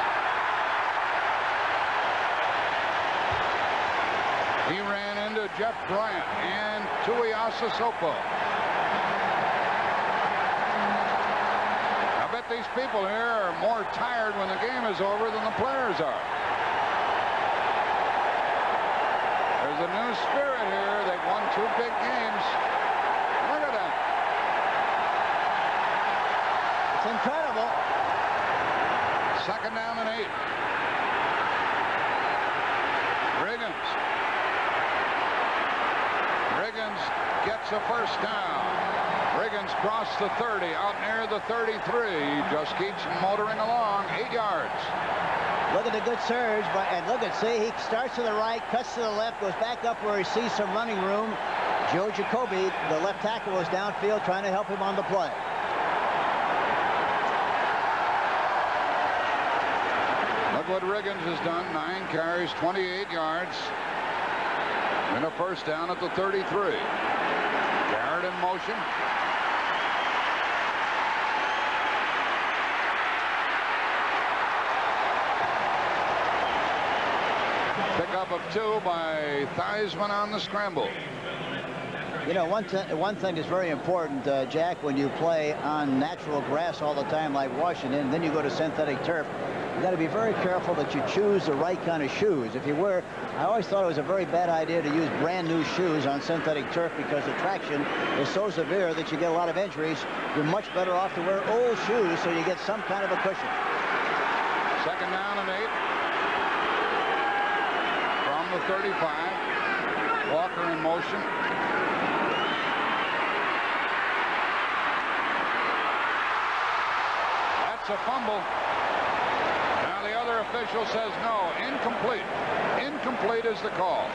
He ran into Jeff Bryant and Tuiasa Sopo. I bet these people here are more tired when the game is over than the players are. There's a new spirit here. They've won 2 big games. Look at that. It's incredible. 2nd down and 8. Riggins gets a first down. Riggins crossed the 30, out near the 33. He just keeps motoring along. 8 yards. Look at the good surge, and look at, see, he starts to the right, cuts to the left, goes back up where he sees some running room. Joe Jacoby, the left tackle, was downfield trying to help him on the play. Look what Riggins has done. 9 carries, 28 yards. And a first down at the 33. Garrett in motion. Pickup of 2 by Theismann on the scramble. You know, one thing that's very important, Jack, when you play on natural grass all the time like Washington, and then you go to synthetic turf, you got to be very careful that you choose the right kind of shoes. If you wear, I always thought it was a very bad idea to use brand new shoes on synthetic turf because the traction is so severe that you get a lot of injuries. You're much better off to wear old shoes so you get some kind of a cushion. 2nd down and 8. From the 35. Walker in motion. That's a fumble. Now the other official says no. Incomplete. Incomplete is the call.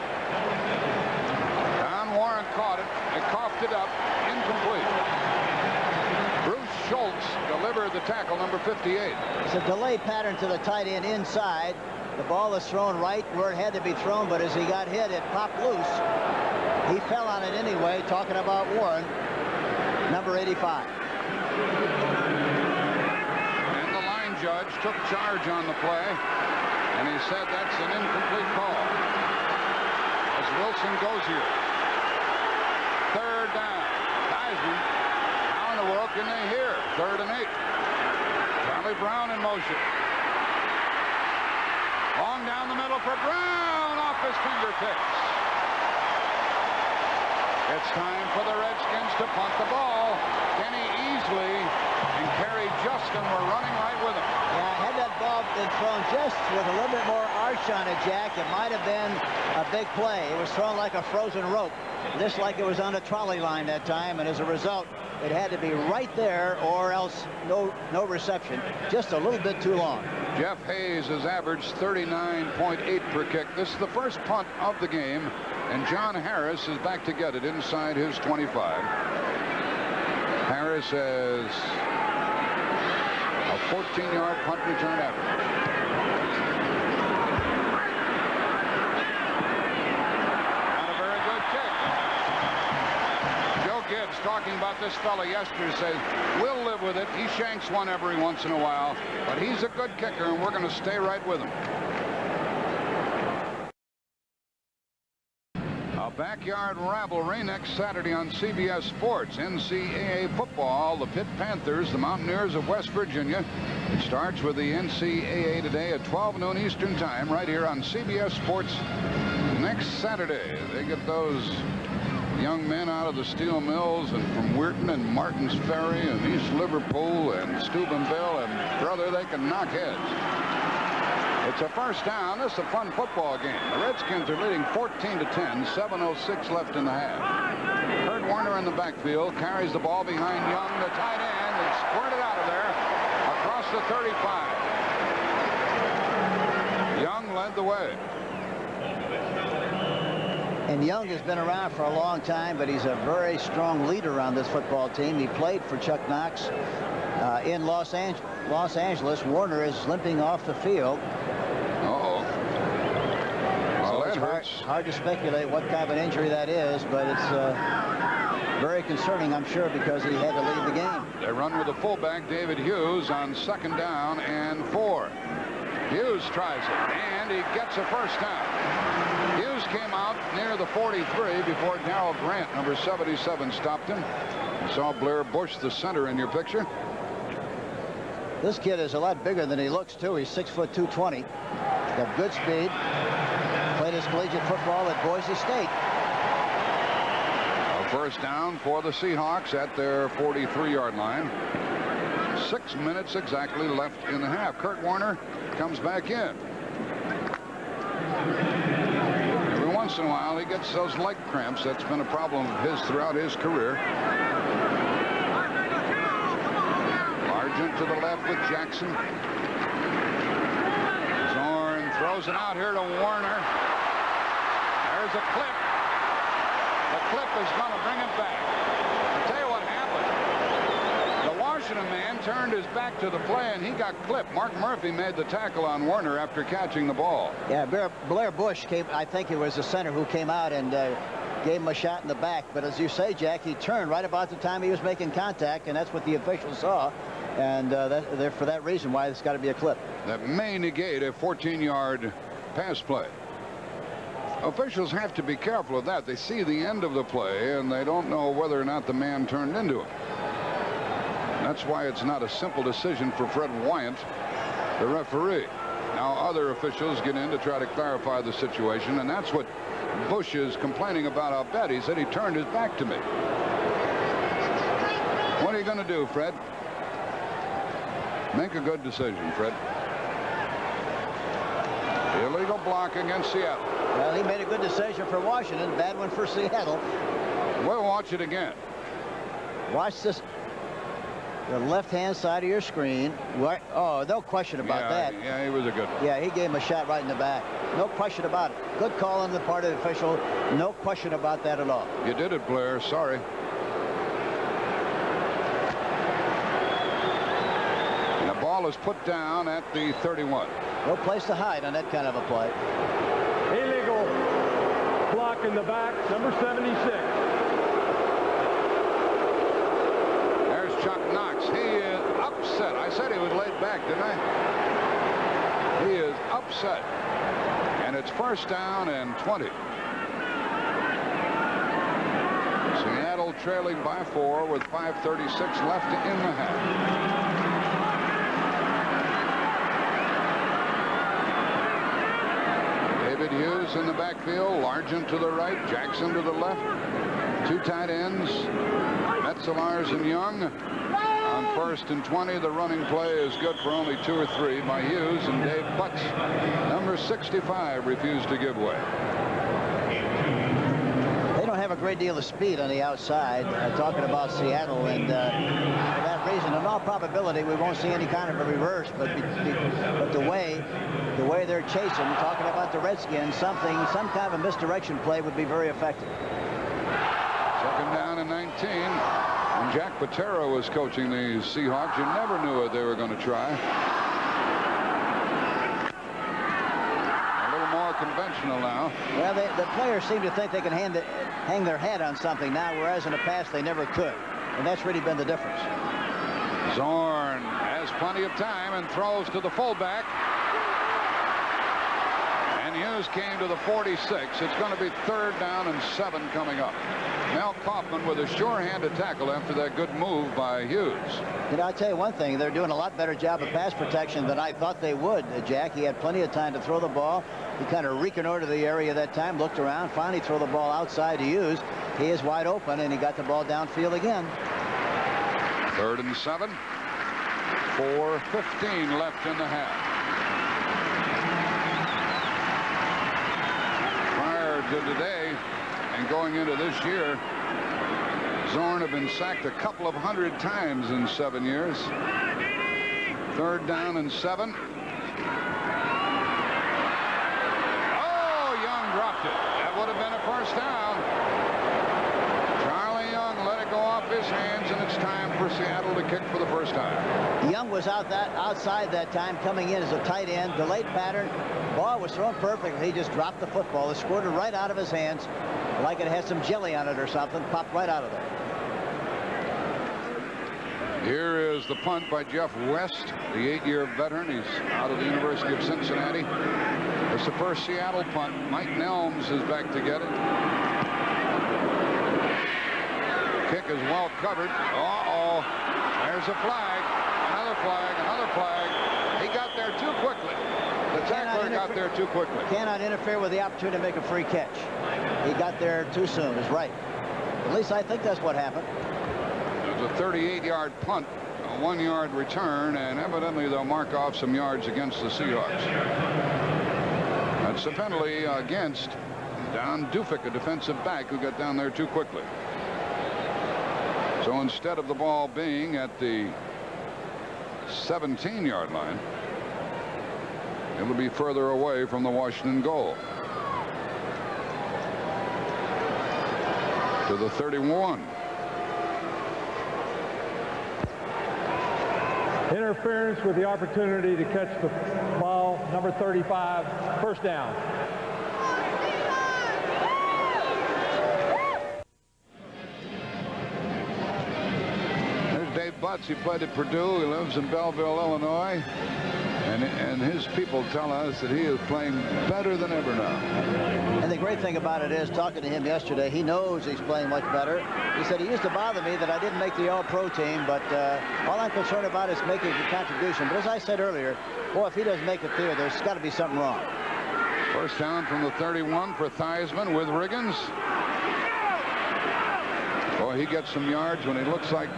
Don Warren caught it. They coughed it up. Incomplete. Bruce Schultz delivered the tackle, number 58. It's a delay pattern to the tight end inside. The ball is thrown right where it had to be thrown, but as he got hit, it popped loose. He fell on it anyway, talking about Warren, number 85. And the line judge took charge on the play, and he said that's an incomplete call. As Wilson goes here. Third down. Heisman. How in the world can they hear? 3rd and 8. Charlie Brown in motion. Long down the middle for Brown, off his fingertips. It's time for the Redskins to punt the ball. Kenny Easley and Kerry Justin were running right with him. Yeah, had that ball been thrown just with a little bit more arch on it, Jack, it might have been a big play. It was thrown like a frozen rope, just like it was on a trolley line that time, and as a result, it had to be right there or else no reception. Just a little bit too long. Jeff Hayes has averaged 39.8 per kick. This is the first punt of the game, and John Harris is back to get it inside his 25. Harris has a 14-yard punt return average. Not a very good kick. Joe Gibbs, talking about this fella yesterday, says, we'll live with it. He shanks one every once in a while, but he's a good kicker, and we're going to stay right with him. A backyard rivalry next Saturday on CBS Sports. NCAA football, the Pitt Panthers, the Mountaineers of West Virginia. It starts with the NCAA today at 12 noon Eastern Time right here on CBS Sports next Saturday. They get those young men out of the steel mills and from Weirton and Martins Ferry and East Liverpool and Steubenville, and brother, they can knock heads. It's a first down. This is a fun football game. The Redskins are leading 14-10, 7:06 left in the half. Kurt Warner in the backfield carries the ball behind Young, the tight end, and squirted out of there across the 35. Young led the way. And Young has been around for a long time, but he's a very strong leader on this football team. He played for Chuck Knox in Los Angeles. Warner is limping off the field. Well, it's hard to speculate what kind of an injury that is, but it's very concerning, I'm sure, because he had to leave the game. They run with the fullback, David Hughes, on 2nd down and 4. Hughes tries it, and he gets a first down. Hughes came out near the 43 before Darrell Grant, number 77, stopped him. You saw Blair Bush, the center, in your picture. This kid is a lot bigger than he looks, too. He's 6'2", 220. Got good speed. Played his collegiate football at Boise State. A first down for the Seahawks at their 43-yard line. 6 minutes exactly left in the half. Kurt Warner comes back in. Every once in a while, he gets those leg cramps. That's been a problem of his throughout his career. Largent to the left with Jackson. Zorn throws it out here to Warner. There's a clip. The clip is going to bring it back. I'll tell you what happened. The Washington man turned his back to the play, and he got clipped. Mark Murphy made the tackle on Warner after catching the ball. Yeah, Blair Bush came, I think it was the center who came out and gave him a shot in the back. But as you say, Jack, he turned right about the time he was making contact, and that's what the officials saw. And for that reason why it's got to be a clip. That may negate a 14-yard pass play. Officials have to be careful of that. They see the end of the play, and they don't know whether or not the man turned into him. That's why it's not a simple decision for Fred Wyant, the referee. Now other officials get in to try to clarify the situation, and that's what Bush is complaining about. I'll bet. He said he turned his back to me. What are you going to do, Fred? Make a good decision, Fred. Illegal block against Seattle. Well, he made a good decision for Washington. Bad one for Seattle. We'll watch it again. Watch this. The left-hand side of your screen. Oh, no question about that. Yeah, he was a good one. Yeah, he gave him a shot right in the back. No question about it. Good call on the part of the official. No question about that at all. You did it, Blair. Sorry. And the ball is put down at the 31. No place to hide on that kind of a play. Illegal block in the back, number 76. There's Chuck Knox. He is upset. I said he was laid back, didn't I? He is upset. And it's first down and 20. Seattle trailing by 4 with 5:36 left in the half. David Hughes in the backfield, Largent to the right, Jackson to the left. Two tight ends, Metzelaars and Young. On 1st and 20, the running play is good for only 2 or 3 by Hughes, and Dave Butts, number 65, refused to give way. They don't have a great deal of speed on the outside, talking about Seattle, and for that reason, in all probability, we won't see any kind of a reverse, but the way they're chasing, talking about the Redskins, some kind of a misdirection play would be very effective. 2nd down and 19. When Jack Patera was coaching the Seahawks, you never knew what they were going to try. A little more conventional now. Well, the players seem to think they can hang their hat on something now, whereas in the past they never could. And that's really been the difference. Zorn has plenty of time and throws to the fullback. And Hughes came to the 46. It's going to be 3rd down and 7 coming up. Mel Kaufman with a sure hand to tackle after that good move by Hughes. You know, I'll tell you one thing. They're doing a lot better job of pass protection than I thought they would, Jack. He had plenty of time to throw the ball. He kind of reconnoitered the area that time, looked around, finally threw the ball outside to Hughes. He is wide open, and he got the ball downfield again. 3rd and 7. 4:15 left in the half. Prior to today, and going into this year, Zorn have been sacked a couple of 100 times in 7 years. 3rd down and 7. Oh, Young dropped it. That would have been a first down. Charlie Young let it go off his hands, and it's time for Seattle to kick for the first time. Young was outside that time, coming in as a tight end, delayed pattern. Ball was thrown perfectly. He just dropped the football. It squirted right out of his hands, like it had some jelly on it or something. Popped right out of there. Here is the punt by Jeff West, the 8-year veteran. He's out of the University of Cincinnati. It's the first Seattle punt. Mike Nelms is back to get it. Kick is well covered. Uh-oh. There's a flag. Another flag. Another flag. He got there too quickly. The tackler got there too quickly. Cannot interfere with the opportunity to make a free catch. He got there too soon. Is right. At least I think that's what happened. There's a 38-yard punt, a 1-yard return, and evidently they'll mark off some yards against the Seahawks. That's a penalty against Don Dufik, a defensive back who got down there too quickly. So instead of the ball being at the 17-yard line, it'll be further away from the Washington goal. To the 31. Interference with the opportunity to catch the ball, number 35, first down. Dave Butts. He played at Purdue. He lives in Belleville, Illinois. And his people tell us that he is playing better than ever now. And the great thing about it is, talking to him yesterday, he knows he's playing much better. He said, it used to bother me that I didn't make the All-Pro team, but all I'm concerned about is making a contribution. But as I said earlier, boy, if he doesn't make it there, there's got to be something wrong. First down from the 31 for Theismann with Riggins. Boy, he gets some yards when it looks like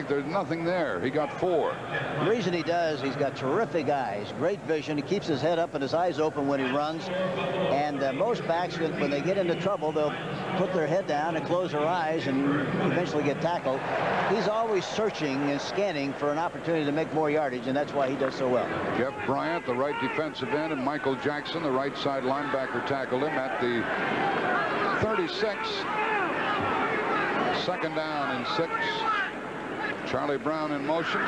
there's nothing there. He got 4. The reason he does, he's got terrific eyes, great vision. He keeps his head up and his eyes open when he runs. And most backs, when they get into trouble, they'll put their head down and close their eyes and eventually get tackled. He's always searching and scanning for an opportunity to make more yardage, and that's why he does so well. Jeff Bryant, the right defensive end, and Michael Jackson, the right side linebacker, tackled him at the 36. Second down and 6. Charlie Brown in motion.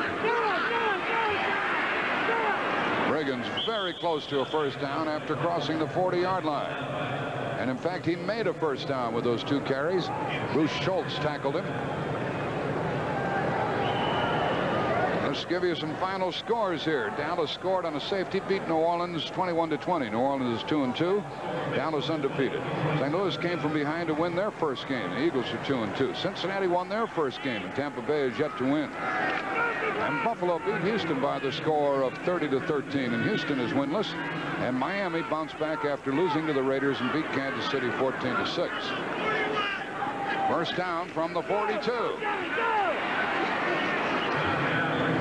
Riggins very close to a first down after crossing the 40-yard line. And in fact, he made a first down with those 2 carries. Bruce Schultz tackled him. The Let's give you some final scores here. Dallas scored on a safety, beat New Orleans 21-20. New Orleans is 2-2. Dallas undefeated. St. Louis came from behind to win their first game. The Eagles are 2-2. Cincinnati won their first game, and Tampa Bay is yet to win. And Buffalo beat Houston by the score of 30-13, and Houston is winless. And Miami bounced back after losing to the Raiders and beat Kansas City 14-6. First down from the 42.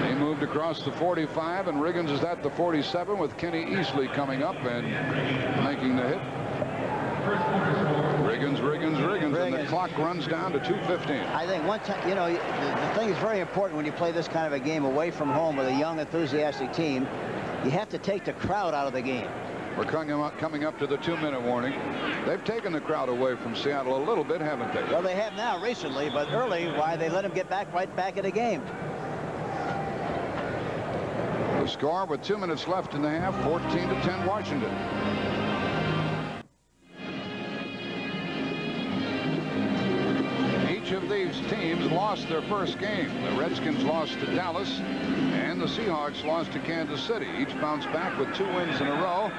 He moved across the 45, and Riggins is at the 47 with Kenny Easley coming up and making the hit. Riggins, and the clock runs down to 2:15. I think one time, you know, the thing is very important when you play this kind of a game away from home with a young, enthusiastic team. You have to take the crowd out of the game. We're coming up to the 2-minute warning. They've taken the crowd away from Seattle a little bit, haven't they? Well, they have now recently, but early, why they let them get right back in the game. The score with 2 minutes left in the half, 14-10 Washington. Each of these teams lost their first game. The Redskins lost to Dallas, and the Seahawks lost to Kansas City. Each bounced back with 2 wins in a row.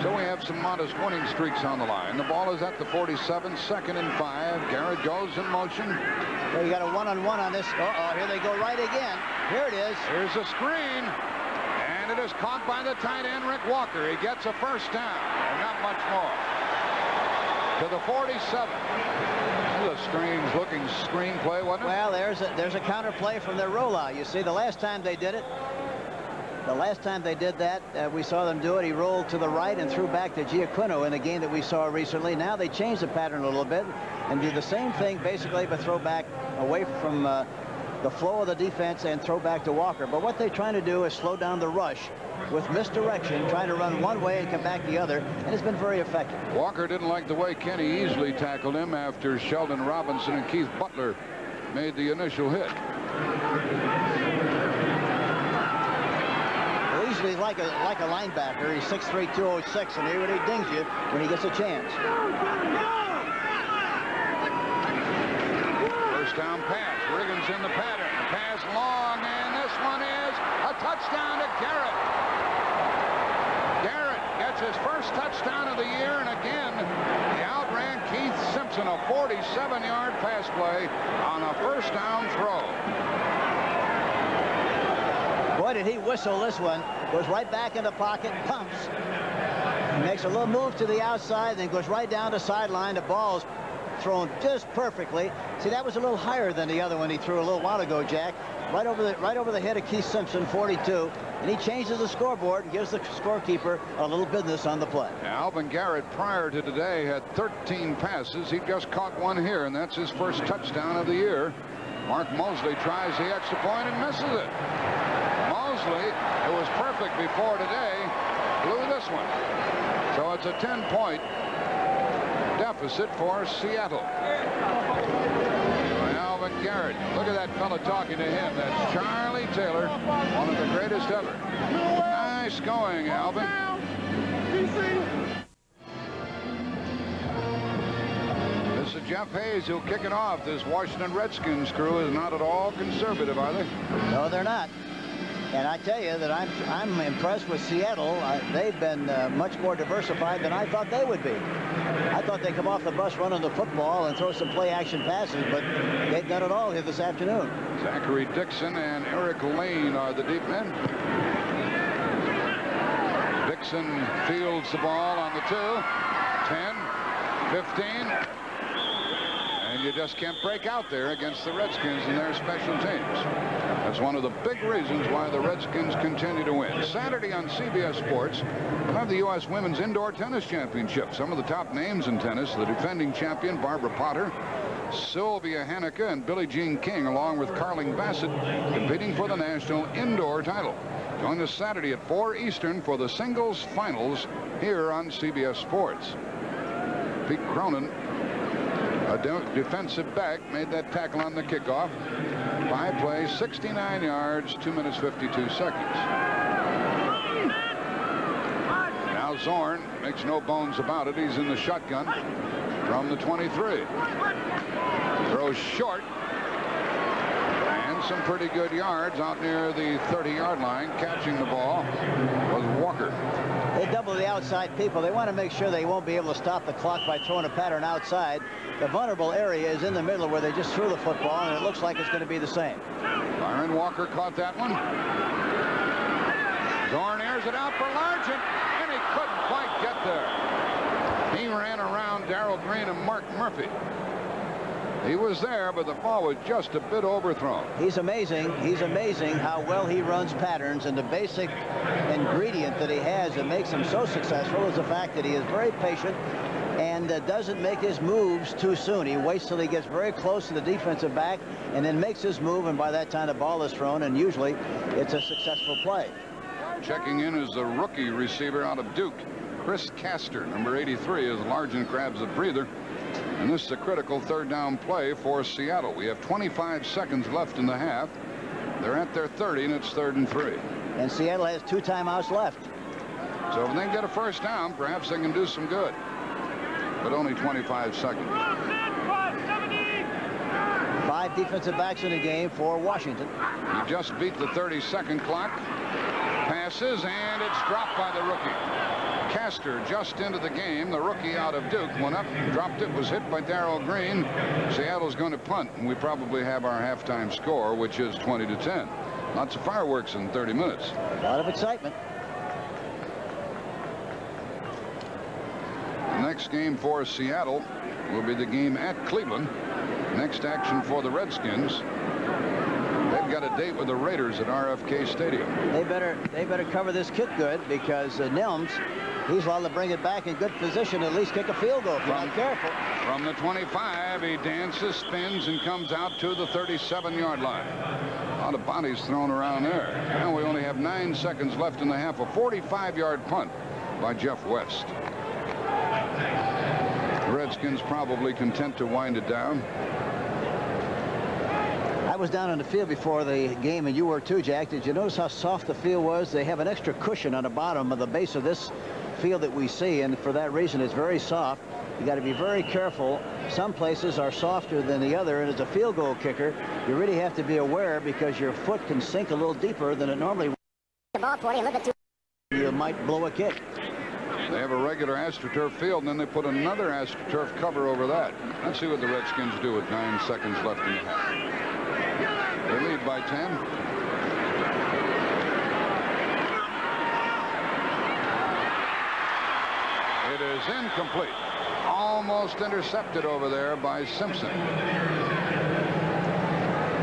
So we have some modest winning streaks on the line. The ball is at the 47, 2nd and 5. Garrett goes in motion. Well, you got a one-on-one on this. Uh-oh, here they go right again. Here it is. Here's a screen, and it is caught by the tight end, Rick Walker. He gets a first down, and not much more. To the 47. The strange looking screenplay, wasn't it? Well, there's a counter play from their rollout. You see, the last time they did it, we saw them do it. He rolled to the right and threw back to Giacchino in the game that we saw recently. Now they changed the pattern a little bit and do the same thing basically, but throw back away from the flow of the defense and throw back to Walker. But what they're trying to do is slow down the rush with misdirection, trying to run one way and come back the other, and it's been very effective. Walker didn't like the way Kenny Easley tackled him after Sheldon Robinson and Keith Butler made the initial hit. Well, Easley's like a linebacker. He's 6'3", 206, and he really dings you when he gets a chance. First down pass. Riggins in the pattern. The pass long, and this one is a touchdown to Garrett. Garrett gets his first touchdown of the year, and again, he outran Keith Simpson, a 47-yard pass play on a first down throw. Boy, did he whistle this one. Goes right back in the pocket, pumps. He makes a little move to the outside, then goes right down the sideline. The ball's thrown just perfectly. See, that was a little higher than the other one he threw a little while ago, Jack. Right over the head of Keith Simpson, 42, and he changes the scoreboard and gives the scorekeeper a little business on the play. Now, Alvin Garrett prior to today had 13 passes. He just caught one here, and that's his first touchdown of the year. Mark Mosley tries the extra point and misses it. Mosley, it was perfect before today, blew this one. So it's a 10-point deficit for Seattle. Alvin Garrett. Look at that fella talking to him. That's Charlie Taylor, one of the greatest ever. Nice going, Alvin. This is Jeff Hayes who'll kick it off. This Washington Redskins crew is not at all conservative, are they? No, they're not. And I tell you that I'm impressed with Seattle. They've been much more diversified than I thought they would be. I thought they'd come off the bus running the football and throw some play-action passes, but they've done it all here this afternoon. Zachary Dixon and Eric Lane are the deep men. Dixon fields the ball on the 2, 10, 15. And you just can't break out there against the Redskins and their special teams. That's one of the big reasons why the Redskins continue to win. Saturday on CBS Sports, we'll have the U.S. Women's Indoor Tennis Championship. Some of the top names in tennis, the defending champion Barbara Potter, Sylvia Haneke, and Billie Jean King, along with Carling Bassett, competing for the national indoor title. Join us Saturday at 4 Eastern for the singles finals here on CBS Sports. Pete Cronin, a defensive back, made that tackle on the kickoff. 5 plays, 69 yards, 2 minutes, 52 seconds. Now Zorn makes no bones about it. He's in the shotgun from the 23. Throws short. And some pretty good yards out near the 30-yard line. Catching the ball was Walker. They double the outside people. They want to make sure they won't be able to stop the clock by throwing a pattern outside. The vulnerable area is in the middle where they just threw the football, and it looks like it's going to be the same. Byron Walker caught that one. Zorn airs it out for Largent, and he couldn't quite get there. He ran around Darrell Green and Mark Murphy. He was there, but the ball was just a bit overthrown. He's amazing. He's amazing how well he runs patterns, and the basic ingredient that he has that makes him so successful is the fact that he is very patient and doesn't make his moves too soon. He waits till he gets very close to the defensive back and then makes his move, and by that time the ball is thrown, and usually it's a successful play. Checking in is the rookie receiver out of Duke, Chris Castor, number 83, as Largent grabs the breather. And this is a critical third down play for Seattle. We have 25 seconds left in the half. They're at their 30, and it's 3rd and 3. And Seattle has 2 timeouts left. So if they can get a first down, perhaps they can do some good. But only 25 seconds. 5 defensive backs in the game for Washington. He just beat the 30-second clock. Passes, and it's dropped by the rookie. Castor just into the game. The rookie out of Duke went up, dropped it, was hit by Darrell Green. Seattle's going to punt, and we probably have our halftime score, which is 20-10. Lots of fireworks in 30 minutes. A lot of excitement. The next game for Seattle will be the game at Cleveland. Next action for the Redskins. They've got a date with the Raiders at RFK Stadium. They better cover this kick good, because Nelms, he's allowed to bring it back in good position, at least kick a field goal if you're not careful. From the 25, he dances, spins, and comes out to the 37-yard line. A lot of bodies thrown around there. Now we only have 9 seconds left in the half. A 45-yard punt by Jeff West. The Redskins probably content to wind it down. I was down on the field before the game, and you were too, Jack. Did you notice how soft the field was? They have an extra cushion on the bottom of the base of this field that we see, and for that reason it's very soft. You got to be very careful. Some places are softer than the other, and as a field goal kicker, you really have to be aware, because your foot can sink a little deeper than it normally would. The ball 40, a little bit too. You might blow a kick. They have a regular AstroTurf field, and then they put another AstroTurf cover over that. Let's see what the Redskins do with 9 seconds left in the half. They lead by 10. It is incomplete. Almost intercepted over there by Simpson.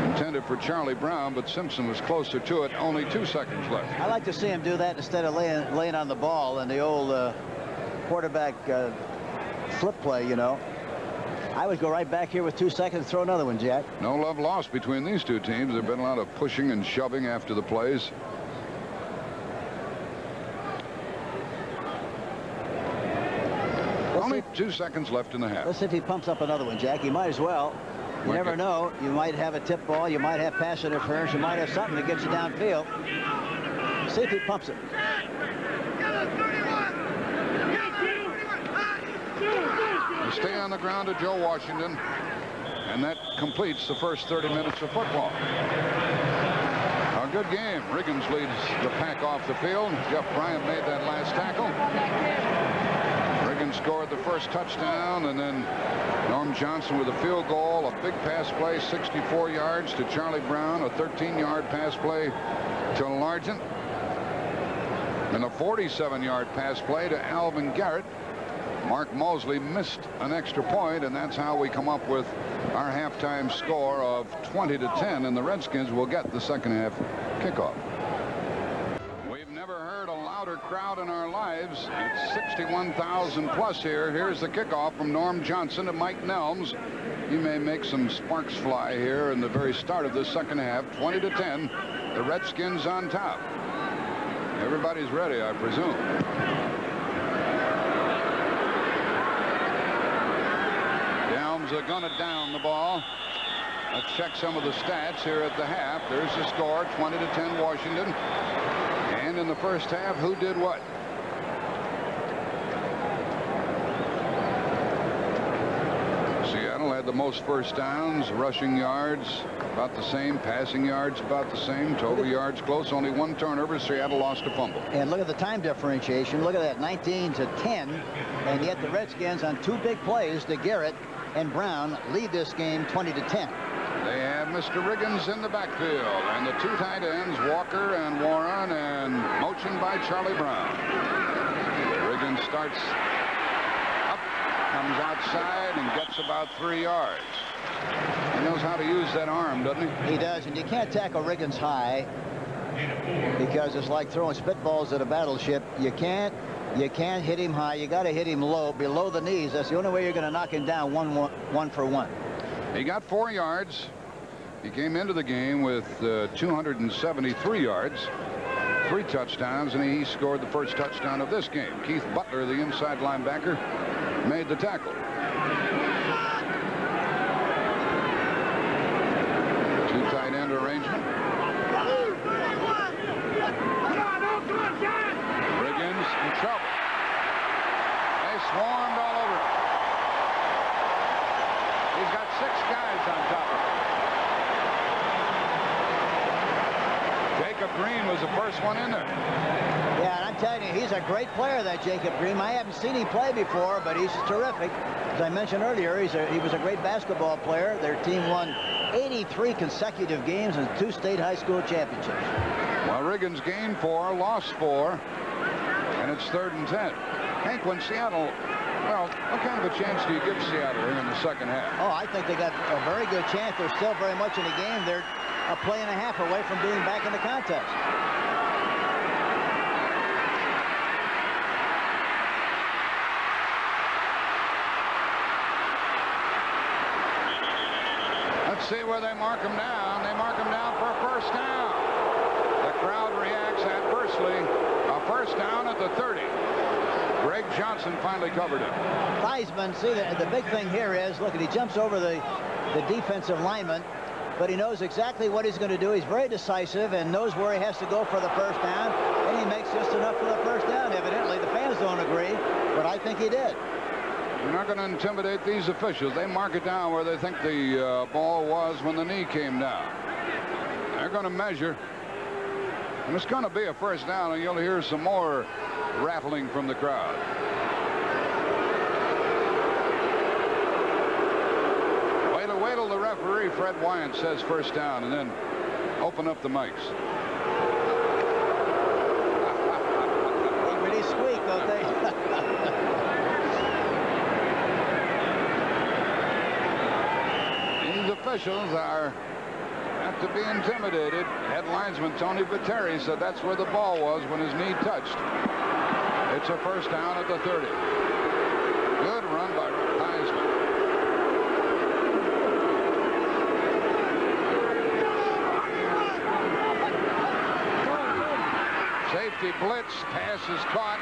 Intended for Charlie Brown, but Simpson was closer to it. Only 2 seconds left. I like to see him do that instead of laying on the ball and the old quarterback flip play, you know. I would go right back here with 2 seconds, throw another one, Jack. No love lost between these two teams. There have been a lot of pushing and shoving after the plays. Only 2 seconds left in the half. Let's see if he pumps up another one, Jack. He might as well. You never know. You might have a tip ball. You might have pass interference. You might have something that gets you downfield. See if he pumps it. You stay on the ground to Joe Washington, and that completes the first 30 minutes of football. A good game. Riggins leads the pack off the field. Jeff Bryant made that last tackle. Riggins scored the first touchdown, and then Norm Johnson with a field goal, a big pass play, 64 yards to Charlie Brown, a 13-yard pass play to Largent, and a 47-yard pass play to Alvin Garrett. Mark Mosley missed an extra point, and that's how we come up with our halftime score of 20-10, and the Redskins will get the second half kickoff. We've never heard a louder crowd in our lives. It's 61,000 plus here. Here's the kickoff from Norm Johnson to Mike Nelms. He may make some sparks fly here in the very start of the second half. 20-10, the Redskins on top. Everybody's ready, I presume. Are going to down the ball. Let's check some of the stats here at the half. There's the score, 20-10 Washington. And in the first half, who did what? Seattle Seattle had the most first downs, rushing yards about the same, passing yards about the same, total yards close, only 1 turnover. Seattle lost a fumble. And look at the time differentiation. Look at that, 19-10, and yet the Redskins on 2 big plays to Garrett and Brown lead this game 20-10. They have Mr. Riggins in the backfield, and the 2 tight ends, Walker and Warren, and motion by Charlie Brown. Riggins starts up, comes outside, and gets about 3 yards. He knows how to use that arm, doesn't he? He does, and you can't tackle Riggins high because it's like throwing spitballs at a battleship. You can't hit him high. You got to hit him low, below the knees. That's the only way you're going to knock him down one for one. He got 4 yards. He came into the game with 273 yards, 3 touchdowns, and he scored the first touchdown of this game. Keith Butler, the inside linebacker, made the tackle. 2 tight end arrangement. Riggins in trouble. They swarmed all over him. He's got 6 guys on top of him. Jacob Green was the first one in there. Yeah, and I'm telling you, he's a great player, that Jacob Green. I haven't seen him play before, but he's terrific. As I mentioned earlier, he was a great basketball player. Their team won 83 consecutive games and 2 state high school championships. Well, Riggins gained 4, lost 4, and it's 3rd and 10. Hank, when Seattle, well, what kind of a chance do you give Seattle here in the second half? Oh, I think they got a very good chance. They're still very much in the game. They're a play and a half away from being back in the contest. Let's see where they mark him down. They mark him down for a first down. The crowd reacts adversely. A first down at the 30. Greg Johnson finally covered him. Theismann, see, the big thing here is, look, he jumps over the defensive lineman, but he knows exactly what he's going to do. He's very decisive and knows where he has to go for the first down, and he makes just enough for the first down. Evidently, the fans don't agree, but I think he did. You're not going to intimidate these officials. They mark it down where they think the ball was when the knee came down. They're going to measure, and it's going to be a first down, and you'll hear some more rattling from the crowd. Wait till the referee, Fred Wyant, says first down, and then open up the mics. They really squeak, don't they? These officials have to be intimidated. Head linesman Tony Viteri said that's where the ball was when his knee touched. It's a first down at the 30. Good run by Theismann. Safety blitz, pass is caught.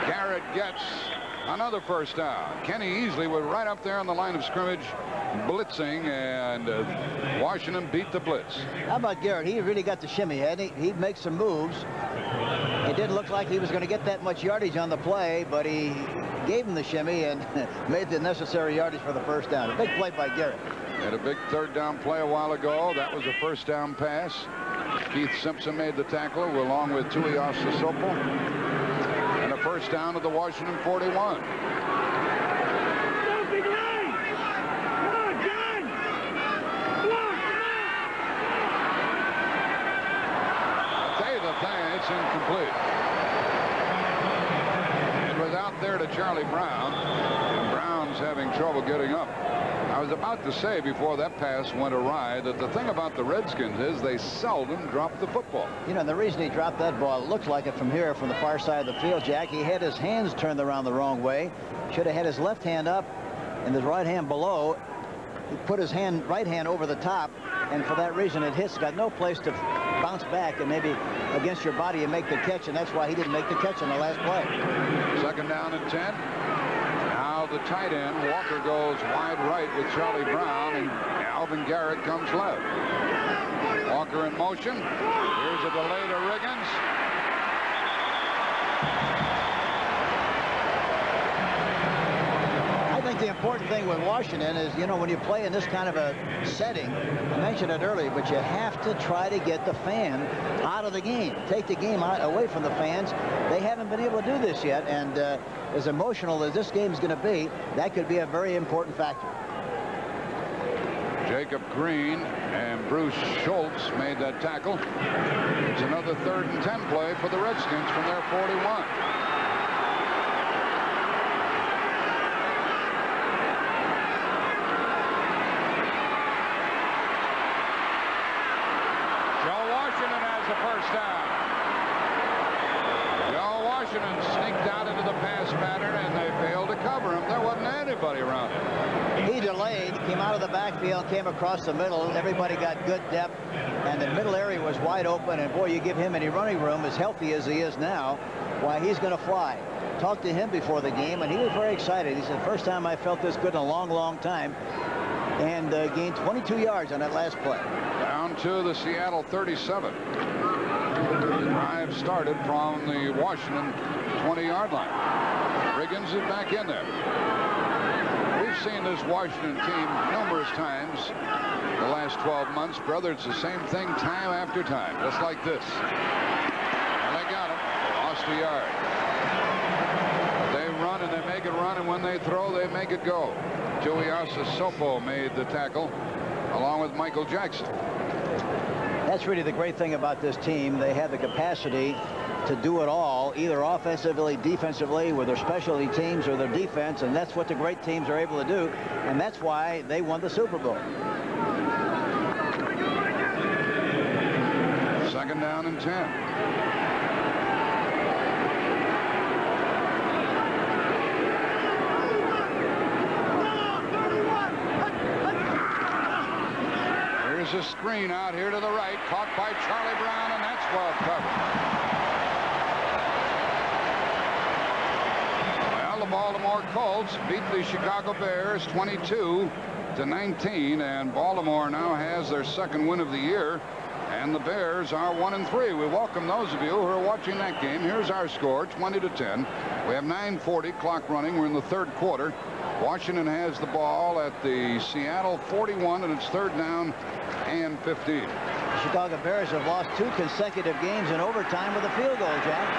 Garrett gets another first down. Kenny Easley was right up there on the line of scrimmage, blitzing, and Washington beat the blitz. How about Garrett? He really got the shimmy, hadn't he? He'd make some moves. It didn't look like he was going to get that much yardage on the play, but he gave him the shimmy and made the necessary yardage for the first down. A big play by Garrett. Had a big 3rd down play a while ago. That was a first down pass. Keith Simpson made the tackle along with Tui Ossosopo. And a first down at the Washington 41. It's incomplete. It was out there to Charlie Brown, and Brown's having trouble getting up. I was about to say before that pass went awry that the thing about the Redskins is they seldom drop the football. You know, the reason he dropped that ball, it looks like it from here, from the far side of the field, Jack. He had his hands turned around the wrong way. Should have had his left hand up and his right hand below. He put his right hand over the top, and for that reason it hits. Got no place to bounce back, and maybe against your body you make the catch, and that's why he didn't make the catch on the last play. 2nd down and 10. Now the tight end, Walker, goes wide right with Charlie Brown, and Alvin Garrett comes left. Walker in motion. Here's a delay to Riggins. I think the important thing with Washington is, you know, when you play in this kind of a setting, I mentioned it earlier, but you have to try to get the fan out of the game. Take the game away from the fans. They haven't been able to do this yet, and as emotional as this game is going to be, that could be a very important factor. Jacob Green and Bruce Schultz made that tackle. It's another 3rd and 10 play for the Redskins from their 41. First down. Joe Washington sneaked out into the pass pattern, and they failed to cover him. There wasn't anybody around him. He delayed, came out of the backfield, came across the middle. Everybody got good depth, and the middle area was wide open. And boy, you give him any running room, as healthy as he is now, why, he's going to fly. Talked to him before the game, and he was very excited. He said, first time I felt this good in a long, long time, and gained 22 yards on that last play. Down to the Seattle 37. The drive started from the Washington 20-yard line. Riggins is back in there. We've seen this Washington team numerous times the last 12 months. Brother, it's the same thing time after time, just like this. And they got him. Lost a yard. They run and they make it run, and when they throw, they make it go. Joey Sopo made the tackle along with Michael Jackson. That's really the great thing about this team. They have the capacity to do it all, either offensively, defensively, with their specialty teams or their defense, and that's what the great teams are able to do, and that's why they won the Super Bowl. 2nd down and 10. There's a screen out here to the right, caught by Charlie Brown, and that's well covered. Well, the Baltimore Colts beat the Chicago Bears 22-19, and Baltimore now has their 2nd win of the year, and the Bears are 1-3. We welcome those of you who are watching that game. Here's our score, 20-10. We have 9:40 clock running. We're in the 3rd quarter. Washington has the ball at the Seattle 41, and it's 3rd down and 15. The Chicago Bears have lost 2 consecutive games in overtime with a field goal, Jack.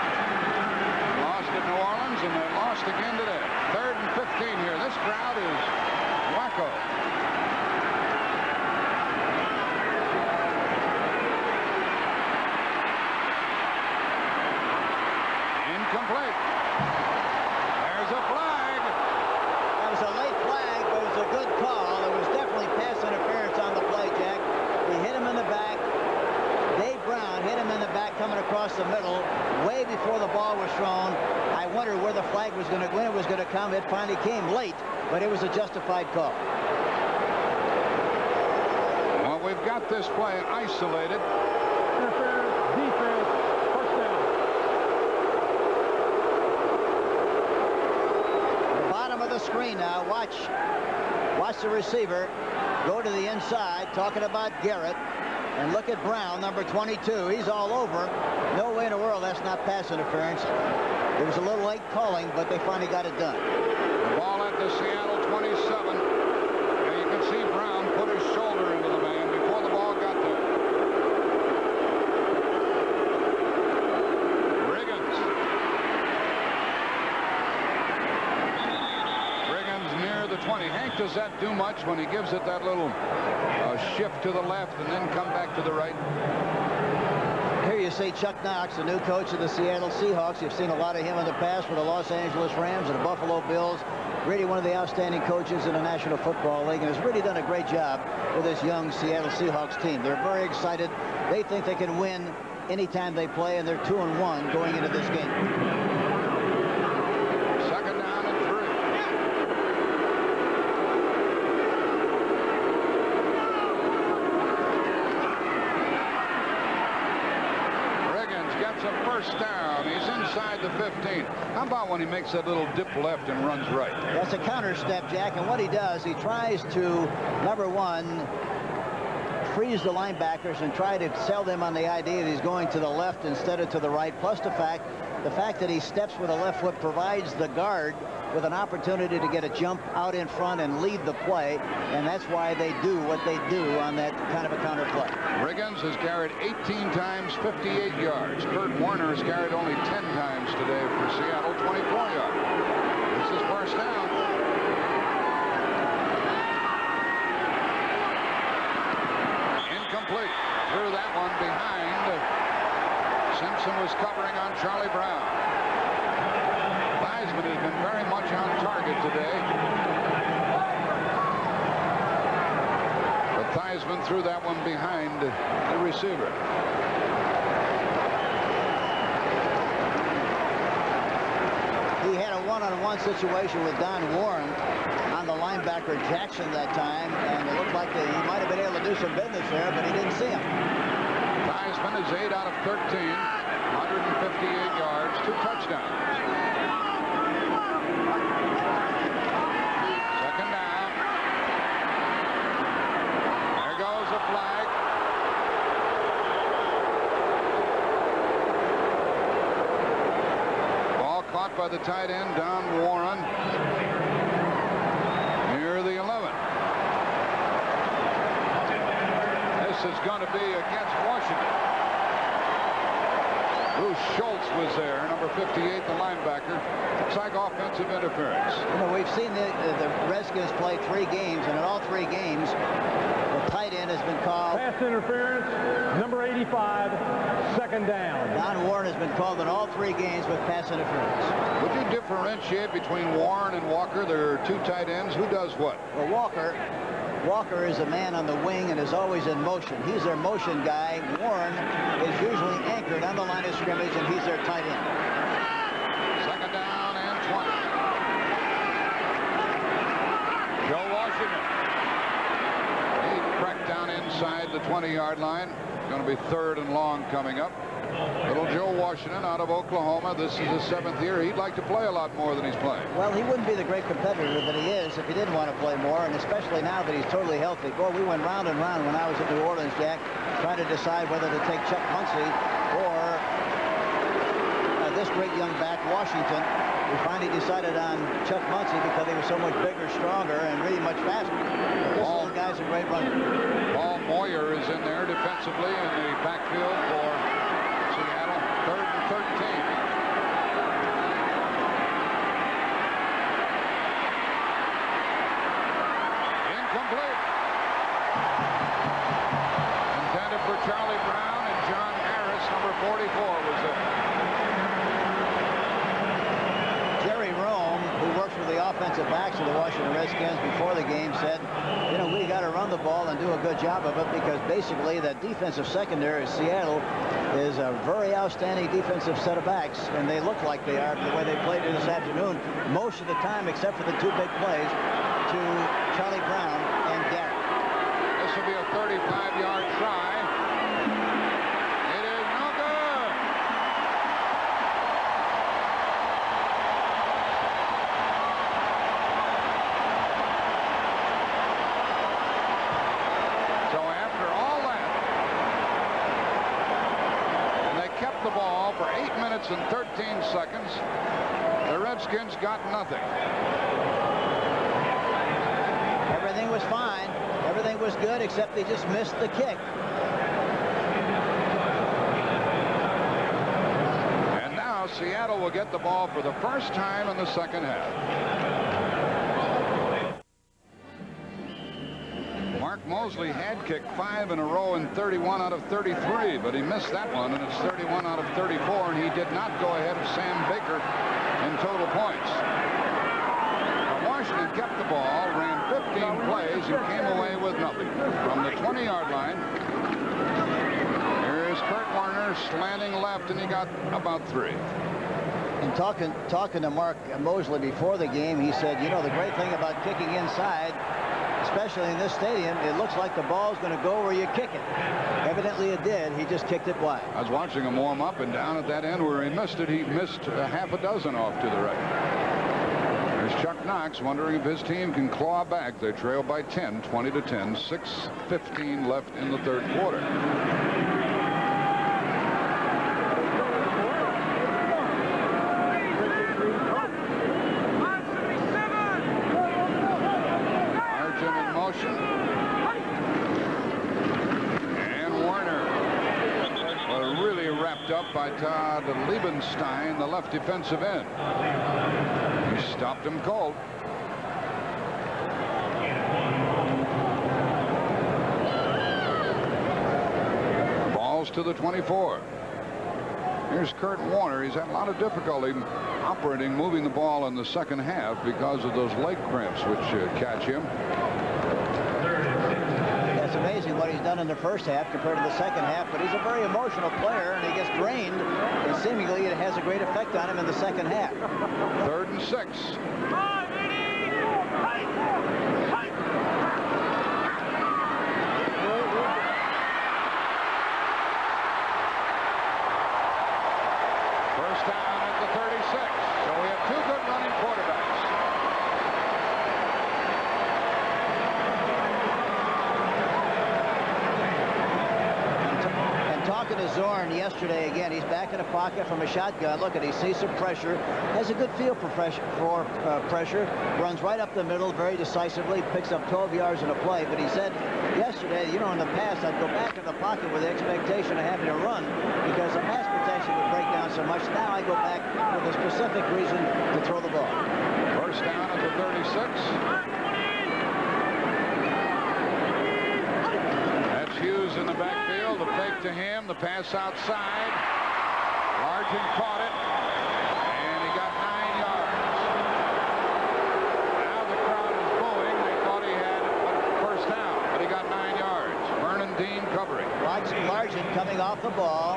Lost at New Orleans, and they lost again today. 3rd and 15 here. This crowd is wacko. Incomplete. There's a flag. That was a late flag, but it was a good call. It was definitely pass interference on the play, Jack. He hit him in the back. Dave Brown hit him in the back coming across the middle way before the ball was thrown. I wondered where the flag was going to, when it was going to come. It finally came late, but it was a justified call. Well, we've got this play isolated. Interference, defense, first down. The bottom of the screen now. Watch the receiver go to the inside, talking about Garrett. And look at Brown, number 22. He's all over. No way in the world that's not pass interference. It was a little late calling, but they finally got it done. The ball at the Seattle 27. And you can see Brown put his shoulder into the man before the ball got there. Riggins near the 20. Hank, does that do much when he gives it that little shift to the left and then come back to the right? Here you see Chuck Knox, the new coach of the Seattle Seahawks. You've seen a lot of him in the past with the Los Angeles Rams and the Buffalo Bills. Really one of the outstanding coaches in the National Football League, and has really done a great job with this young Seattle Seahawks team. They're very excited. They think they can win anytime they play, and they're 2-1 going into this game. 2nd down and 3. Gets a first down. He's inside the 15. How about when he makes that little dip left and runs right? That's a counter step, Jack, and what he does, he tries to, number one, freeze the linebackers and try to sell them on the idea that he's going to the left instead of to the right, plus the fact the fact that he steps with a left foot provides the guard with an opportunity to get a jump out in front and lead the play, and that's why they do what they do on that kind of a counter play. Riggins has carried 18 times, 58 yards. Kurt Warner has carried only 10 times today for Seattle, 24 yards. This is first down. Incomplete. Threw that one behind. Simpson was covering on Charlie Brown. Theismann has been very much on target today. But Theismann threw that one behind the receiver. He had a one-on-one situation with Don Warren on the linebacker Jackson that time, and it looked like he might have been able to do some business there, but he didn't see him. Theismann is 8 out of 13, 158 yards, 2 touchdowns. Second down. There goes a flag. Ball caught by the tight end, Don Warren, near the 11. This is going to be against Washington. Bruce Schultz was there, number 58, the linebacker. Looks like offensive interference. You know, we've seen the Redskins play 3 games, and in all 3 games, the tight end has been called. Pass interference, number 85, second down. Don Warren has been called in all 3 games with pass interference. Would you differentiate between Warren and Walker? There are 2 tight ends. Who does what? Well, Walker is a man on the wing and is always in motion. He's their motion guy. Warren is usually anchored on the line of scrimmage, and he's their tight end. Second down and 20. Joe Washington. He cracked down inside the 20-yard line. Going to be 3rd and long coming up. Little Joe Washington out of Oklahoma. This is his 7th year. He'd like to play a lot more than he's playing. Well, he wouldn't be the great competitor that he is if he didn't want to play more, and especially now that he's totally healthy. Boy, we went round and round when I was at New Orleans, Jack, trying to decide whether to take Chuck Muncie or this great young back, Washington. We finally decided on Chuck Muncie because he was so much bigger, stronger, and really much faster. But this little guy's a great runner. Paul Moyer is in there defensively in the backfield for Seattle. 3rd and 13. Incomplete. Intended for Charlie Brown, and John Harris, number 44, was there. Jerry Rome, who works with the offensive backs of the Washington Redskins before the game, said, you know, we got to run the ball and do a good job of it because basically that defensive secondary of Seattle is a very outstanding defensive set of backs, and they look like they are the way they played it this afternoon most of the time, except for the 2 big plays to Charlie Brown and Garrett. This will be a 35-yard try. It is no good. So after all that, and they kept the ball for 8 minutes and 13 seconds, the Redskins got nothing. Everything was fine. Everything was good, except they just missed the kick. And now Seattle will get the ball for the first time in the second half. Mark Mosley had kicked 5 in a row in 31 out of 33, but he missed that one, and it's 31 out of 34, and he did not go ahead of Sam Baker in total points. Washington kept the ball, ran 15 plays, and came away with nothing. From the 20-yard line, here's Kurt Warner slanting left, and he got about 3. And talking to Mark Mosley before the game, he said, you know, the great thing about kicking inside, especially in this stadium, it looks like the ball's going to go where you kick it. Evidently it did. He just kicked it wide. I was watching him warm up, and down at that end where he missed it, he missed a half a dozen off to the right. There's Chuck Knox wondering if his team can claw back. They trail by 10, 20-10, 6:15 left in the 3rd quarter. by Todd Liebenstein, the left defensive end. He stopped him cold. Balls to the 24. Here's Kurt Warner. He's had a lot of difficulty operating, moving the ball in the second half because of those leg cramps which catch him. It's amazing what he's done in the first half compared to the second half, but he's a very emotional player, and he gets drained, and seemingly it has a great effect on him in the second half. 3rd and 6. First down at the 36. So we have 2 good running quarterbacks. Talking to Zorn yesterday again, he's back in the pocket from a shotgun. Look at, he sees some pressure, has a good feel for pressure, runs right up the middle very decisively, picks up 12 yards in a play. But he said yesterday, you know, in the past, I'd go back in the pocket with the expectation of having to run because the pass protection would break down so much. Now I go back with a specific reason to throw the ball. First down at the 36. Hughes in the backfield, the fake to him, the pass outside. Largent caught it, and he got 9 yards. Now the crowd is booing. They thought he had a first down, but he got 9 yards. Vernon Dean covering. Largent coming off the ball.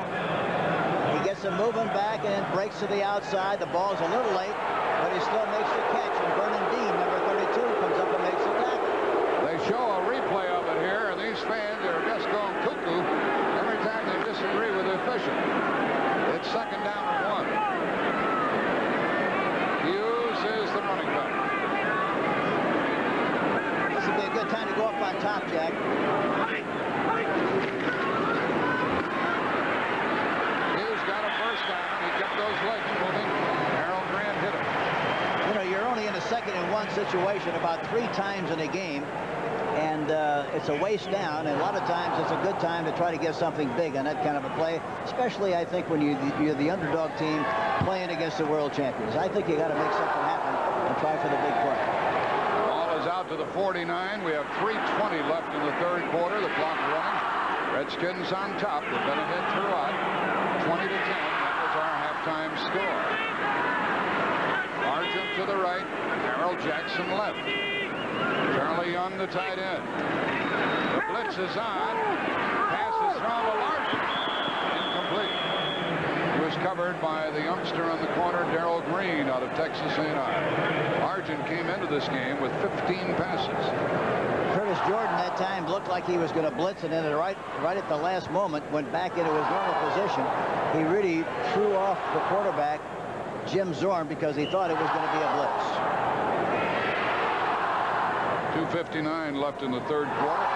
He gets him moving back and breaks to the outside. The ball's a little late, but he still makes the catch, and Vernon Dean, number 32, comes up and makes the tackle. They show a replay of it here, and these fans are just going cuckoo every time they disagree with the official. It's 2nd down and 1. Hughes is the running back. This would be a good time to go up on top, Jack. Hughes got a first down. He kept those legs moving. Harold Grant hit him. You know, you're only in a 2nd and 1 situation about 3 times in a game. And it's a waste down, and a lot of times it's a good time to try to get something big on that kind of a play, especially I think when you're the underdog team playing against the world champions. I think you got to make something happen and try for the big play. The ball is out to the 49. We have 3:20 left in the 3rd quarter. The clock running. Redskins on top. They've been ahead throughout. 20 to 10. That was our halftime score. Largent to the right. Harold Jackson left. Charlie Young, the tight end. The blitz is on. Pass is thrown to Largent. Incomplete. He was covered by the youngster on the corner, Darrell Green, out of Texas A&I. Largent came into this game with 15 passes. Curtis Jordan that time looked like he was going to blitz, and then right at the last moment went back into his normal position. He really threw off the quarterback, Jim Zorn, because he thought it was going to be a blitz. 2:59 left in the 3rd quarter.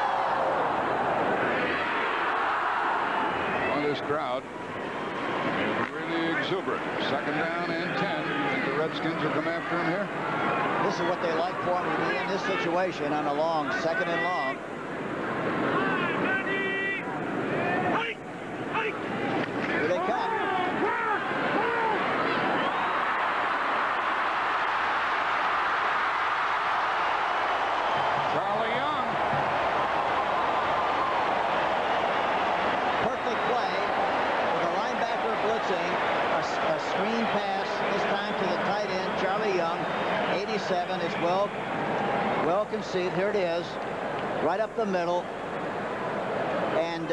Well, this crowd is really exuberant. 2nd down and 10. Think the Redskins will come after him here? This is what they like for him to be in this situation on a long 2nd and long. Here they come. Charlie Young. Perfect play with a linebacker blitzing, a screen pass, this time to the tight end, Charlie Young, 87. It's well conceived. Here it is, right up the middle. And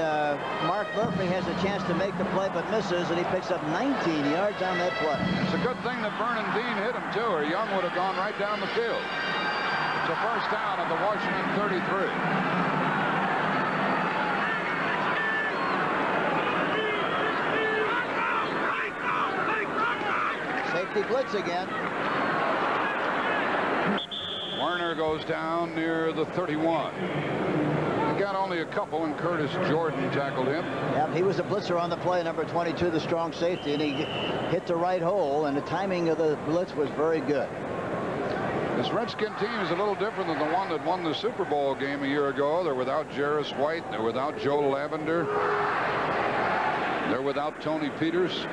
Mark Murphy has a chance to make the play, but misses, and he picks up 19 yards on that play. It's a good thing that Vernon Dean hit him, too, or Young would have gone right down the field. It's a first down at the Washington 33. Safety blitz again. Warner goes down near the 31. He got only a couple, and Curtis Jordan tackled him. Yeah, he was a blitzer on the play, number 22, the strong safety, and he hit the right hole, and the timing of the blitz was very good. This Redskin team is a little different than the one that won the Super Bowl game a year ago. They're without Jarris White. They're without Joe Lavender. They're without Tony Peters.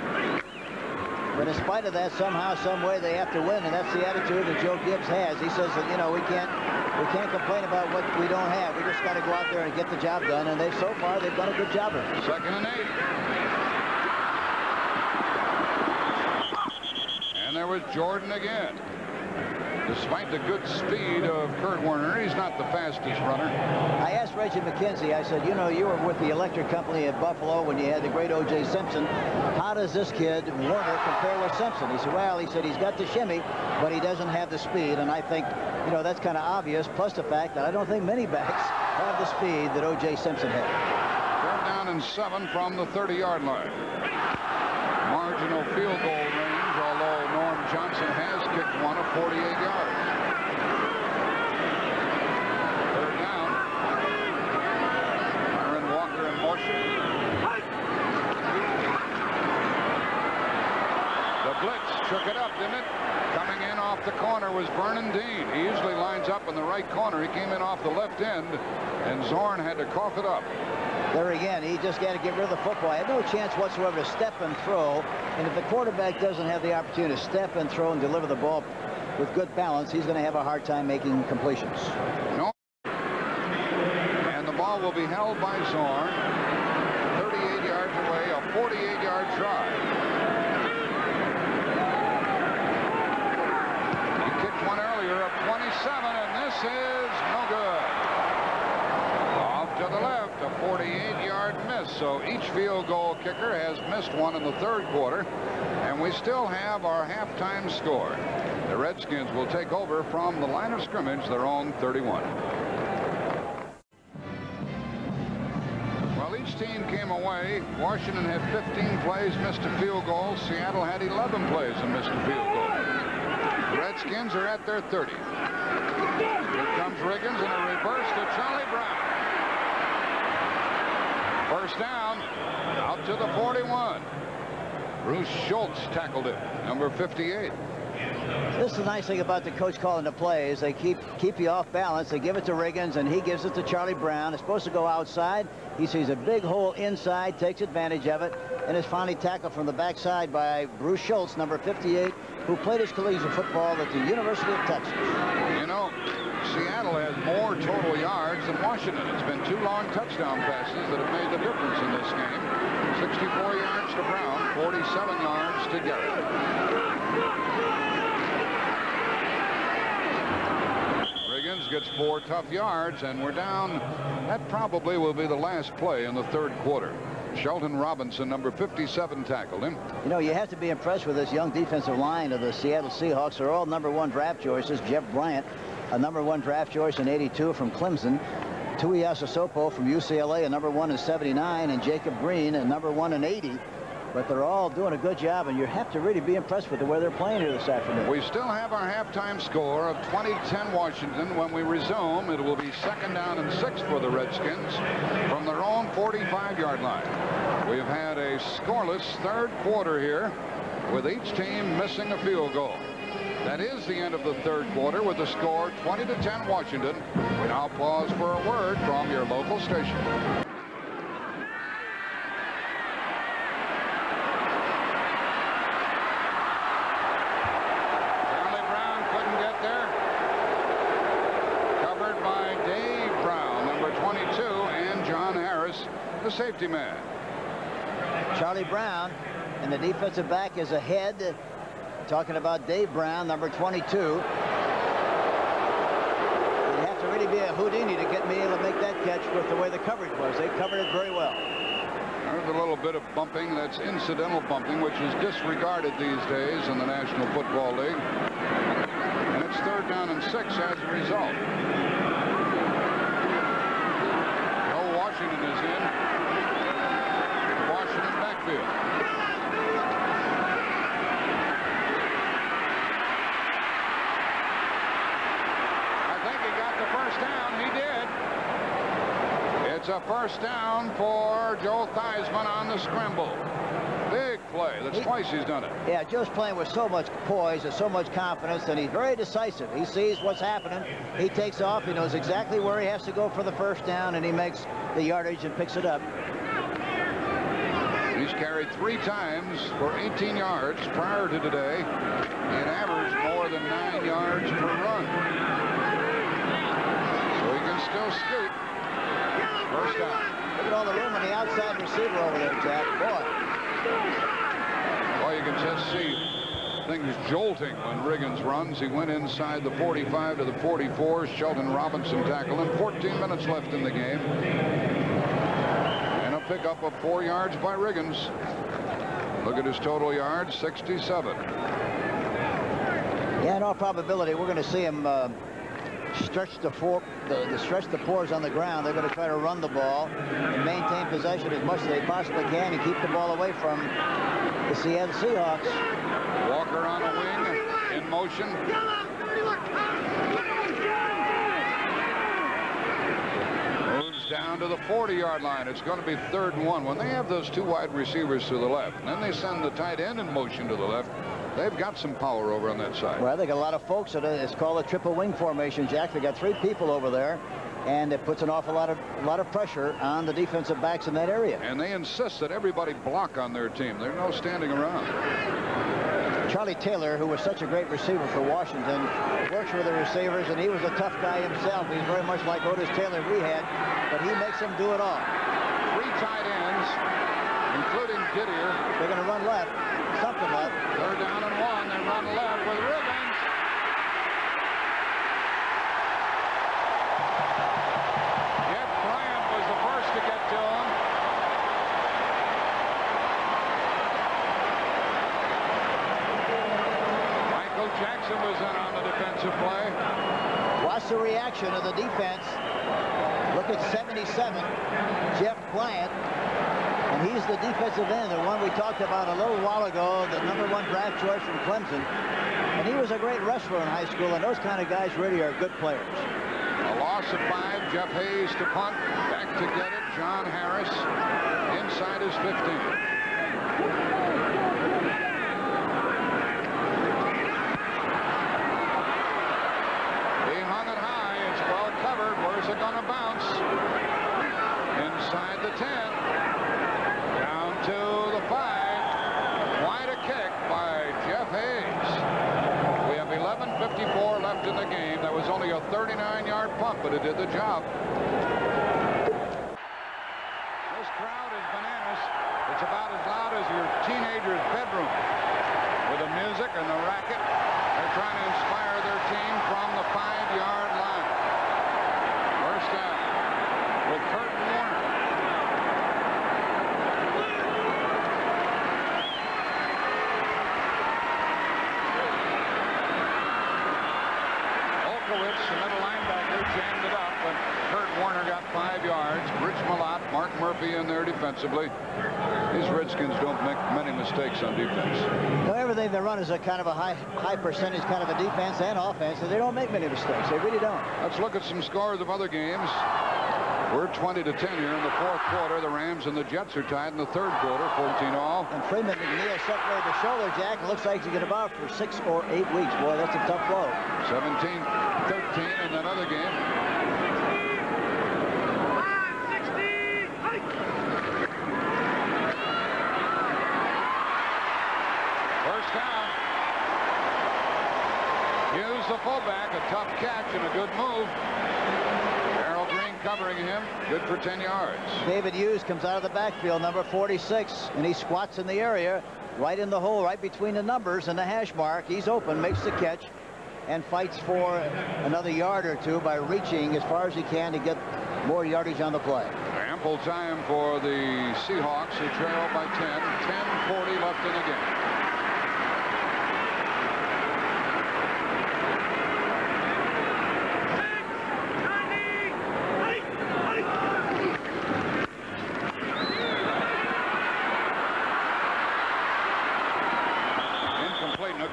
But in spite of that, somehow, some way, they have to win, and that's the attitude that Joe Gibbs has. He says that, you know, we can't complain about what we don't have. We just got to go out there and get the job done, and so far they've done a good job of it. 2nd and 8. And there was Jordan again. Despite the good speed of Kurt Warner, he's not the fastest runner. I asked Reggie McKenzie, I said, you know, you were with the electric company at Buffalo when you had the great O.J. Simpson. How does this kid, Warner, compare with Simpson? He said, well, he's got the shimmy, but he doesn't have the speed. And I think, you know, that's kind of obvious, plus the fact that I don't think many backs have the speed that O.J. Simpson had. 3rd down and 7 from the 30-yard line. Marginal field goal range, although Norm Johnson has kicked one of 48 yards. 3rd down. Aaron Walker in motion. The blitz shook it up, didn't it? Coming in off the corner was Vernon Dean. He usually lines up in the right corner. He came in off the left end, and Zorn had to cough it up. There again, he just got to get rid of the football. He had no chance whatsoever to step and throw. And if the quarterback doesn't have the opportunity to step and throw and deliver the ball with good balance, he's going to have a hard time making completions. No. And the ball will be held by Zorn. 38 yards away, a 48-yard try. He kicked one earlier of 27, and this is no good. To the left, a 48-yard miss. So each field goal kicker has missed one in the 3rd quarter, and we still have our halftime score. The Redskins will take over from the line of scrimmage, their own 31. Well, each team came away. Washington had 15 plays, missed a field goal. Seattle had 11 plays and missed a field goal. The Redskins are at their 30. Here comes Riggins in a reverse to Charlie Brown. 1st down, out to the 41. Bruce Schultz tackled it, number 58. This is the nice thing about the coach calling the plays. They keep you off balance. They give it to Riggins, and he gives it to Charlie Brown. It's supposed to go outside. He sees a big hole inside, takes advantage of it, and is finally tackled from the backside by Bruce Schultz, number 58, who played his collegiate football at the University of Texas. You know, Seattle has more total yards than Washington. It's been 2 long touchdown passes that have made the difference in this game. 64 yards to Brown, 47 yards to Garrett. Riggins gets 4 tough yards, and we're down. That probably will be the last play in the 3rd quarter. Shelton Robinson, number 57, tackled him. You know, you have to be impressed with this young defensive line of the Seattle Seahawks. They're all #1 draft choices. Jeff Bryant, a #1 draft choice in '82 from Clemson. Tuiasosopo from UCLA, a #1 in '79, and Jacob Green, a #1 in '80. But they're all doing a good job, and you have to really be impressed with the way they're playing here this afternoon. We still have our halftime score of 20-10 Washington. When we resume, it will be 2nd down and 6 for the Redskins from their own 45-yard line. We've had a scoreless 3rd quarter here, with each team missing a field goal. That is the end of the 3rd quarter with the score 20-10 Washington. We now pause for a word from your local station. Charlie Brown couldn't get there. Covered by Dave Brown, number 22, and John Harris, the safety man. Charlie Brown, and the defensive back is ahead. Talking about Dave Brown, number 22. You'd have to really be a Houdini to get me able to make that catch with the way the coverage was. They covered it very well. There's a little bit of bumping. That's incidental bumping, which is disregarded these days in the National Football League. And it's 3rd down and 6 as a result. Joe Washington is in. The Washington backfield. It's a 1st down for Joe Theismann on the scramble. Big play. That's twice he's done it. Yeah, Joe's playing with so much poise and so much confidence, and he's very decisive. He sees what's happening. He takes off. He knows exactly where he has to go for the 1st down, and he makes the yardage and picks it up. He's carried 3 times for 18 yards prior to today. He had averaged more than 9 yards per run. So he can still scoot. First down. Look at all the room on the outside receiver over there, Jack. Boy, you can just see things jolting when Riggins runs. He went inside the 45 to the 44. Shelton Robinson tackled him. 14 minutes left in the game. And a pickup of 4 yards by Riggins. Look at his total yards, 67. Yeah, in all probability, we're going to see him stretch the fours on the ground. They're going to try to run the ball and maintain possession as much as they possibly can and keep the ball away from the Seattle Seahawks. Walker on a wing, in motion. Moves down to the 40-yard line. It's going to be 3rd and 1. When they have those 2 wide receivers to the left, and then they send the tight end in motion to the left, they've got some power over on that side. Well, they got a lot of folks. It's called a triple wing formation, Jack. They got 3 people over there, and it puts an awful lot of pressure on the defensive backs in that area. And they insist that everybody block on their team. There's no standing around. Charlie Taylor, who was such a great receiver for Washington, works with the receivers, and he was a tough guy himself. He's very much like Otis Taylor we had, but he makes them do it all. 3 tight ends, including Didier. They're going to run left, something left. 3rd down and 1. They run left with Riggins. Jeff Bryant was the first to get to him. Michael Jackson was in on the defensive play. Watch the reaction of the defense. Look at 77, Jeff Bryant. And he's the defensive end, the one we talked about a little while ago, the #1 draft choice from Clemson. And he was a great wrestler in high school, and those kind of guys really are good players. A loss of 5. Jeff Hayes to punt. Back to get it. John Harris inside his 15. He hung it high. It's well covered. Where's it going to bounce? Inside the 10. To the 5. Quite a kick by Jeff Hayes. We have 11:54 left in the game. That was only a 39-yard punt, but it did the job. This crowd is bananas. It's about as loud as your teenager's bedroom. With the music and the racket, they're trying to inspire their team from the 5-yard line. First down with Kurt Warner. The middle linebacker jammed it up, but Kurt Warner got 5 yards. Rich Malott, Mark Murphy in there defensively. These Redskins don't make many mistakes on defense. No, everything they run is a kind of a high percentage kind of a defense and offense, and they don't make many mistakes. They really don't. Let's look at some scores of other games. We're 20-10 here in the 4th quarter. The Rams and the Jets are tied in the 3rd quarter, 14-all. And Freeman McNeil separated the shoulder, Jack. It looks like he's going to about for 6 or 8 weeks. Boy, that's a tough blow. 17-13 in that other game. First down. Hughes, the fullback, a tough catch and a good move. Covering him, good for 10 yards. David Hughes comes out of the backfield, number 46, and he squats in the area, right in the hole, right between the numbers and the hash mark. He's open, makes the catch, and fights for another yard or 2 by reaching as far as he can to get more yardage on the play. Ample time for the Seahawks, who trail by 10. 10:40 left in the game.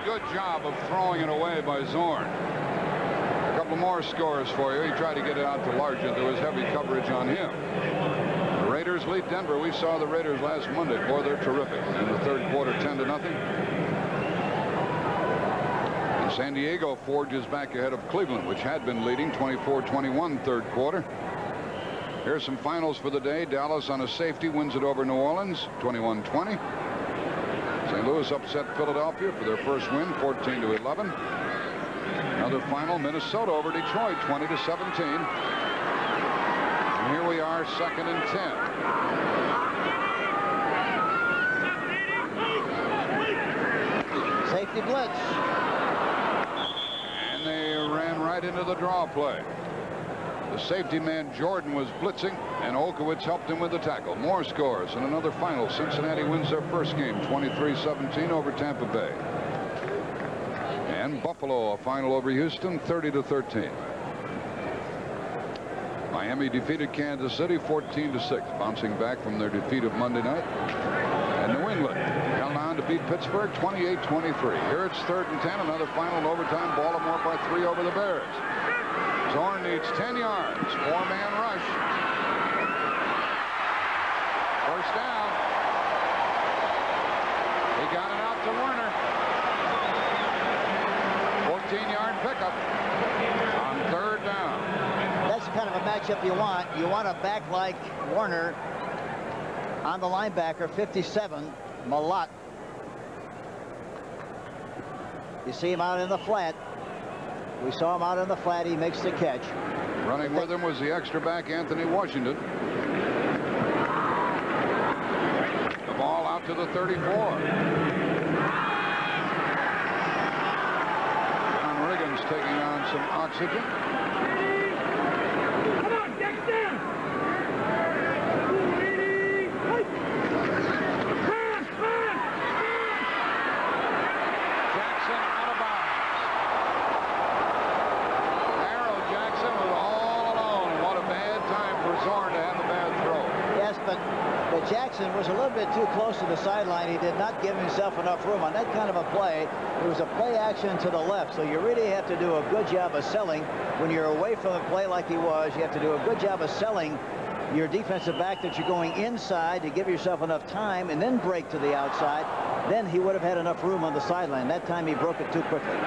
Good job of throwing it away by Zorn. A couple more scores for you. He tried to get it out to Largent. There was heavy coverage on him. The Raiders lead Denver. We saw the Raiders last Monday. Boy, they're terrific. In the 3rd quarter, 10-0. And San Diego forges back ahead of Cleveland, which had been leading 24-21 3rd quarter. Here's some finals for the day. Dallas on a safety wins it over New Orleans 21-20. St. Louis upset Philadelphia for their first win 14-11. Another final, Minnesota over Detroit 20-17. And here we are, 2nd and 10. Safety blitz. And they ran right into the draw play. The safety man Jordan was blitzing, and Olkewicz helped him with the tackle. More scores and another final. Cincinnati wins their first game 23-17 over Tampa Bay. And Buffalo a final over Houston 30-13. Miami defeated Kansas City 14-6, bouncing back from their defeat of Monday night. And New England held on to beat Pittsburgh 28-23. Here it's 3rd and 10, another final in overtime. Baltimore by 3 over the Bears. Zorn needs 10 yards. 4-man rush. First down. He got it out to Werner. 14-yard pickup on 3rd down. That's the kind of a matchup you want. You want a back like Werner on the linebacker, 57, Malott. You see him out in the flat. We saw him out in the flat. He makes the catch. Running with him was the extra back, Anthony Washington. The ball out to the 34. John Riggins taking on some oxygen. Come on, Dexter! Jackson out of bounds. Arrow Jackson was all alone. What a bad time for Zorn to have a bad throw. Yes, but Jackson was a little bit too close to the sideline. He did not give himself enough room on that kind of a play. It was a play action to the left, so you really have to do a good job of selling. When you're away from the play like he was, you have to do a good job of selling your defensive back that you're going inside to give yourself enough time and then break to the outside. Then he would have had enough room on the sideline. That time he broke it too quickly.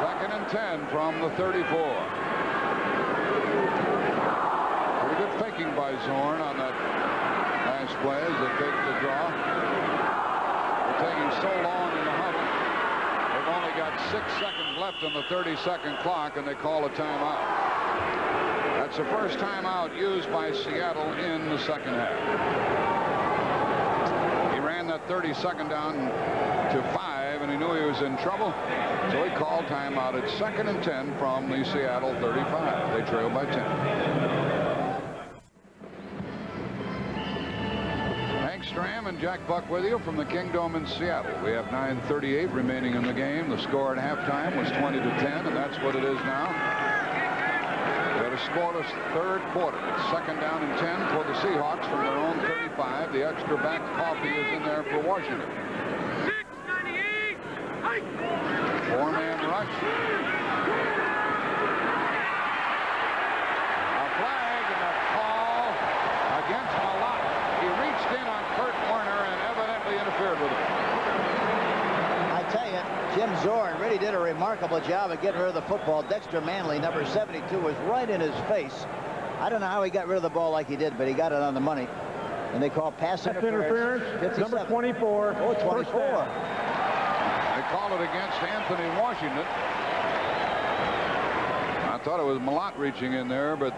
2nd and 10 from the 34. Pretty good faking by Zorn on that last play as they fake the draw. They're taking so long in the huddle. They've only got 6 seconds left on the 30-second clock, and they call a timeout. That's the first timeout used by Seattle in the second half. He ran that 30-second down to 5, and he knew he was in trouble, so he called timeout at 2nd and 10 from the Seattle 35. They trail by 10. Stram and Jack Buck with you from the Kingdome in Seattle. We have 9:38 remaining in the game. The score at halftime was 20-10, and that's what it is now. We had a scoreless 3rd quarter. It's 2nd down and 10 for the Seahawks from their own 35. The extra back coffee is in there for Washington. 4-man rush. A flag and a call against Malott. He reached in on Kurt Warner and evidently interfered with him. I tell you, Jim Zorn really did a remarkable job of getting rid of the football. Dexter Manley, number 72, was right in his face. I don't know how he got rid of the ball like he did, but he got it on the money. And they call pass interference. 57. Number 24. Oh, 24. They call it against Anthony Washington. I thought it was Malott reaching in there, but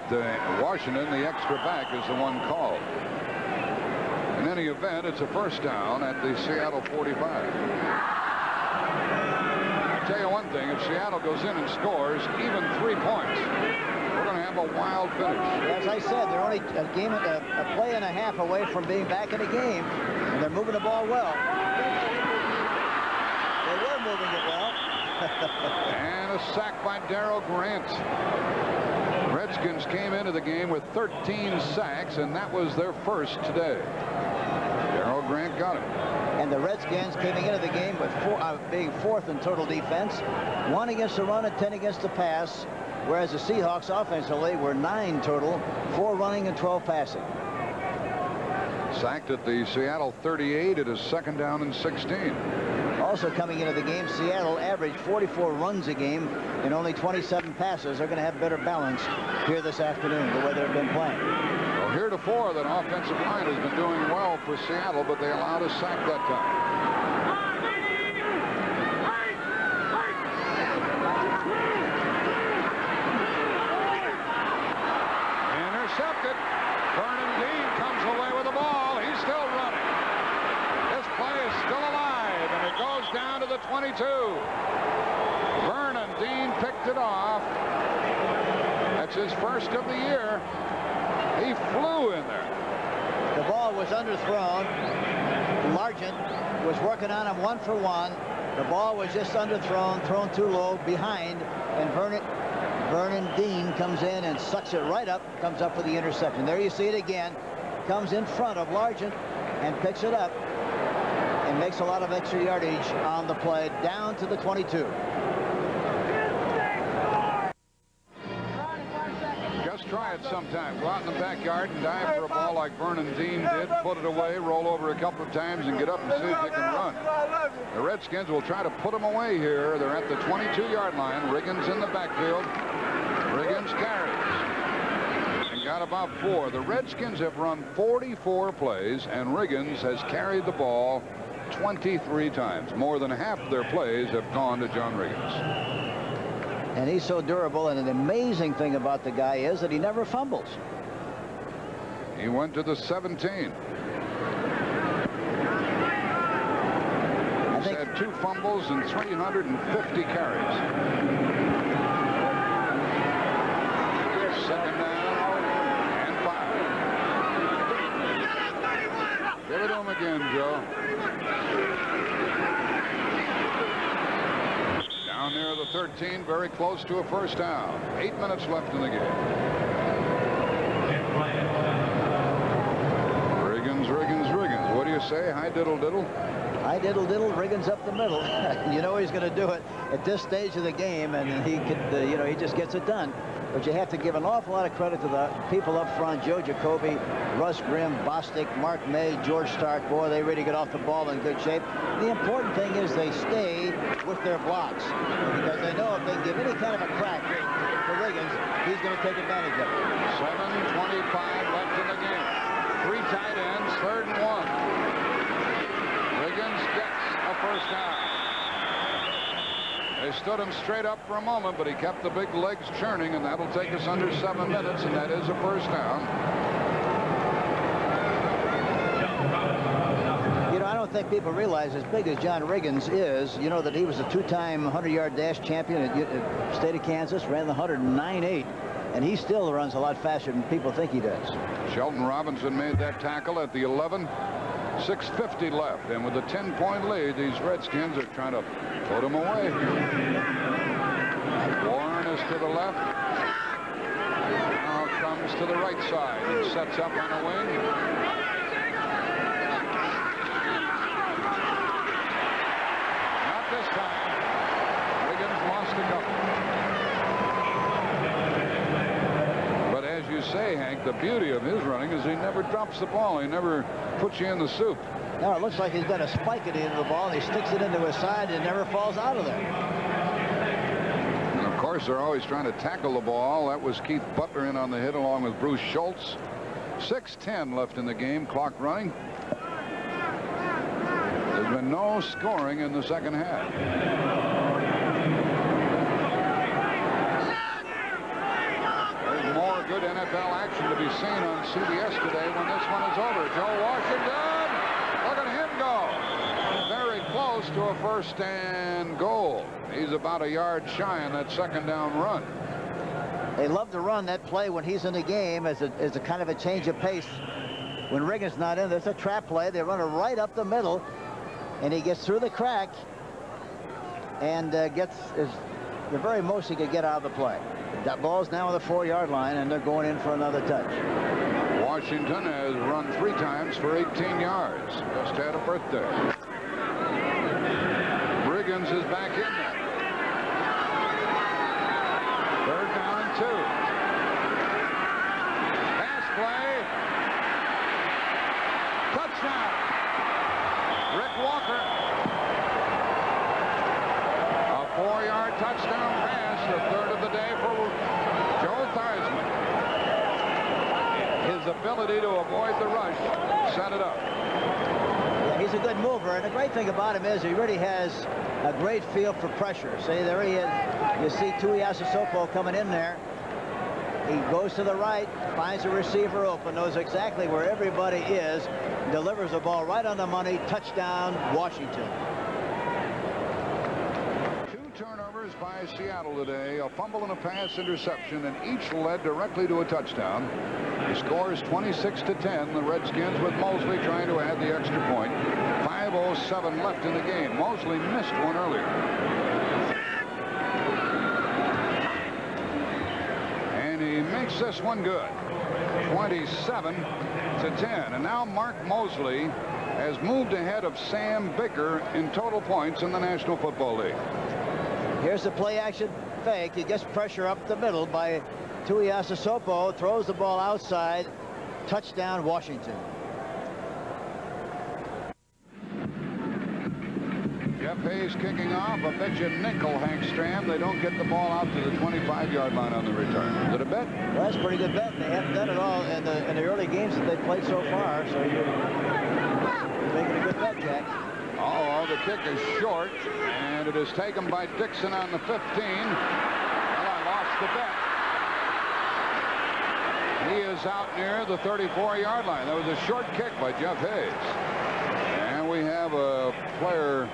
Washington, the extra back, is the one called. In any event, it's a first down at the Seattle 45. I'll tell you one thing, if Seattle goes in and scores even 3 points, we're going to have a wild finish. As I said, they're only a play and a half away from being back in the game, and they're moving the ball well. They were moving it well. And a sack by Darryl Grant. Redskins came into the game with 13 sacks, and that was their first today. Darryl Grant got him. And the Redskins came into the game with being 4th in total defense, 1 against the run and 10 against the pass, whereas the Seahawks offensively were 9 total, 4 running and 12 passing. Sacked at the Seattle 38. It is 2nd down and 16. Also coming into the game, Seattle averaged 44 runs a game and only 27 passes. They're going to have better balance here this afternoon, the way they've been playing. Well, heretofore, that offensive line has been doing well for Seattle, but they allowed a sack that time. Intercepted. Vernon Dean comes away with the ball. He's still running. This play is still alive, and it goes down to the 22. Vernon Dean picked it off. That's his first of the year. He flew in there. The ball was underthrown. Largent was working on him 1-for-1. The ball was just underthrown, thrown too low behind, and Vernon Dean comes in and sucks it right up, comes up for the interception. There you see it again. Comes in front of Largent and picks it up and makes a lot of extra yardage on the play down to the 22. Just try it sometime. Go out in the backyard and dive for a ball like Vernon Dean did. Put it away, roll over a couple of times, and get up and see if they can run. The Redskins will try to put them away here. They're at the 22-yard line. Riggins in the backfield. Riggins carries and got about 4. The Redskins have run 44 plays, and Riggins has carried the ball 23 times. More than half of their plays have gone to John Riggins. And he's so durable, and an amazing thing about the guy is that he never fumbles. He went to the 17. He's had 2 fumbles and 350 carries. Second down and 5. Give it to him again, Joe. Down near the 13, very close to a first down. 8 minutes left in the game. Riggins. What do you say? Hi, diddle, diddle. Hi, diddle, diddle. Riggins up the middle. You know he's going to do it at this stage of the game, and he could, you know, he just gets it done. But you have to give an awful lot of credit to the people up front: Joe Jacoby, Russ Grimm, Bostic, Mark May, George Stark. Boy, they really get off the ball in good shape. The important thing is they stay with their blocks, because they know if they give any kind of a crack to Riggins, he's going to take advantage of it. 7:25 left in the game. 3 tight ends, 3rd and 1. Riggins gets a first down. They stood him straight up for a moment, but he kept the big legs churning, and that'll take us under 7 minutes, and that is a first down. You know, I don't think people realize, as big as John Riggins is, you know, that he was a 2-time 100-yard dash champion at the state of Kansas, ran the 109.8, and he still runs a lot faster than people think he does. Shelton Robinson made that tackle at the 11. 6:50 left, and with a 10-point lead, these Redskins are trying to put him away. Warren is to the left. Now comes to the right side and sets up on a wing. Not this time. Riggins lost a couple. But as you say, Hank, the beauty of his running is he never drops the ball. He never puts you in the soup. Now it looks like he's got a spike at the end of the ball, and he sticks it into his side and never falls out of there. And of course, they're always trying to tackle the ball. That was Keith Butler in on the hit along with Bruce Schultz. 6:10 left in the game, clock running. There's been no scoring in the second half. There's more good NFL action to be seen on CBS today when this one is over. Joe Washington, look at him go. Very close to a 1st and goal. He's about a yard shy on that 2nd down run. They love to run that play when he's in the game as a kind of a change of pace. When Riggins not in, there's a trap play. They run it right up the middle, and he gets through the crack and gets the very most he could get out of the play. That ball's now on the 4-yard line, and they're going in for another touch. Washington has run 3 times for 18 yards. Just had a birthday. Riggins is back in there. 3rd down and 2. Pass play. Touchdown. Rick Walker. touchdown pass, the third of the day for Joe Theismann. His ability to avoid the rush set it up. Yeah, he's a good mover, and the great thing about him is he really has a great feel for pressure. See, there he is. You see Tuiasosopo coming in there. He goes to the right, finds a receiver open, knows exactly where everybody is, delivers the ball right on the money. Touchdown, Washington. 2 turnovers by Seattle today, a fumble and a pass interception, and each led directly to a touchdown. The score is 26-10. The Redskins with Mosley trying to add the extra point. 5:07 left in the game. Mosley missed one earlier. And he makes this one good. 27-10. And now Mark Mosley has moved ahead of Sam Baker in total points in the National Football League. Here's the play action fake. He gets pressure up the middle by Tuiasosopo, throws the ball outside. Touchdown, Washington. Jeff Hayes kicking off. A bet you nickel Hank Stram they don't get the ball out to the 25-yard line on the return. Is it a bet? Well, that's a pretty good bet. They haven't done it all in the early games that they've played so far, so you're making a good bet, Jack. Oh, the kick is short, and it is taken by Dixon on the 15. Well, I lost the bet. He is out near the 34-yard line. That was a short kick by Jeff Hayes. And we have a player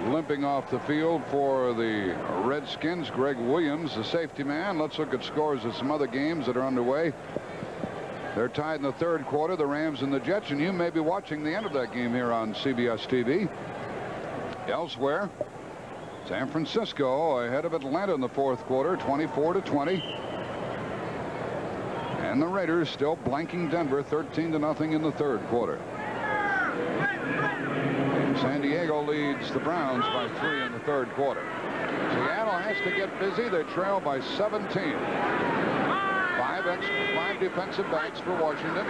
limping off the field for the Redskins, Greg Williams, the safety man. Let's look at scores of some other games that are underway. They're tied in the third quarter, the Rams and the Jets, and you may be watching the end of that game here on CBS TV. Elsewhere, San Francisco ahead of Atlanta in the fourth quarter, 24-20. And the Raiders still blanking Denver 13-0 in the third quarter. And San Diego leads the Browns by 3 in the third quarter. Seattle has to get busy. They trail by 17. 5 defensive backs for Washington.